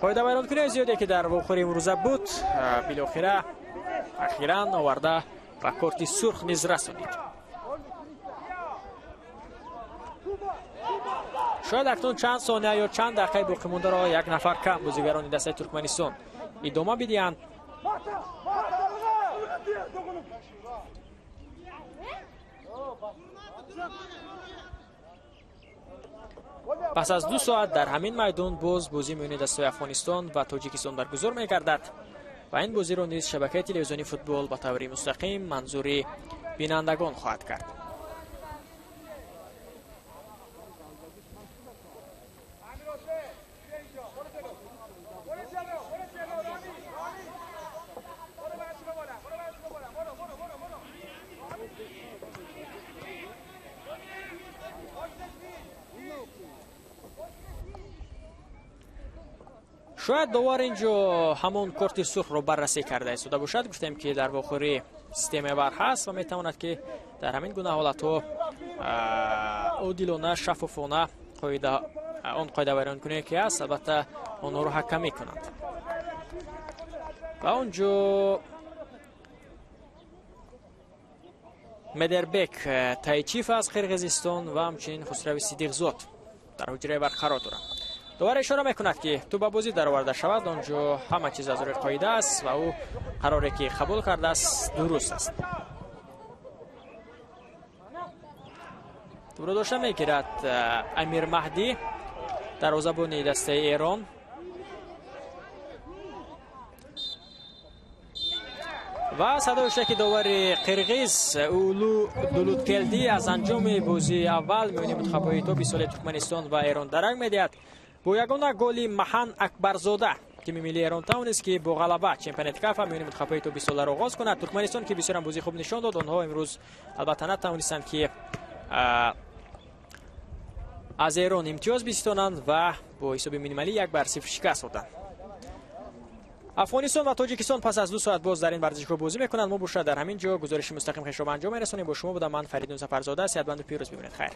قاعده ویرانکنی زیادی که در واخور امروزه بود بالاخره اخیراً آورده و کارت سرخ نیز رسانید. شاید اکنون چند ثانیه یا چند دقیقه باقی مانده را یک نفر کم بازیگران دسته ترکمنستان ادامه بدهند. پس از 2 ساعت در همین میدان باز بازی میان دستای افغانستان و تاجیکستان برگزار می‌گردد و این بازی را نیز شبکه تلویزیونی فوتبال به طور مستقیم منظور بینندگان خواهد کرد. شاید داور اینجا همون کارت سرخ رو بررسی کرده ایستاده باشد. گفتیم که در واقع سیستم ور هست و میتواند که در همین گونه حالت‌ها عادلانه شفافانه آن قاعده بیان کنه که است، البته آنها رو حکمی کنند. و اونجا مدربک تایچیف از قرقیزستان و همچنین خسرو صدیقزاد در حجره برقرار دارند. داور اشاره میکند که تو به بازی در آورده شود، آنجا همه چیز از روی قاعده است و او قراری که قبول کرده است درست است. تو رو داشته میگیرد امیر مهدی دروازه‌بان دسته ایران و صدایش که داور قرقیز اولو دولودکلدی از انجام بازی اول میان منتخب‌های توپ سال ترکمنستان و ایران درنگ میدهد با یگانه گل محن اکبرزاده تیم ملی ایران توانست که با غلبه چمپیونات کاف میان منتخب‌های توپ سال را آغاز کند. ترکمنستان که بسیار بازی خوب نشان داد، آنها امروز البته نتوانستند که از ایران امتیاز بستانند و با حساب مینیمالی 1-0 شکست خوردند. افغانستان و تاجیکستان پس از 2 ساعت باز در این ورزشگاه بازی میکنند. ما باشد در همین جا گزارش مستقیم خیش را انجام میرسونیم. با شما بودم من فریدون ظفرزاده. صحتمند و پیروز بمانید. خیر.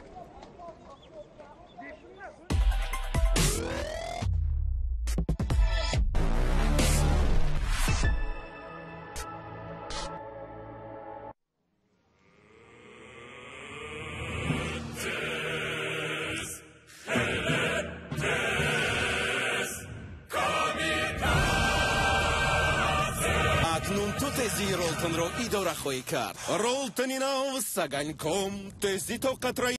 تیزی رولتن رو اداره خواهی کرد. رولتن نو سگن کم تیزی تو قطره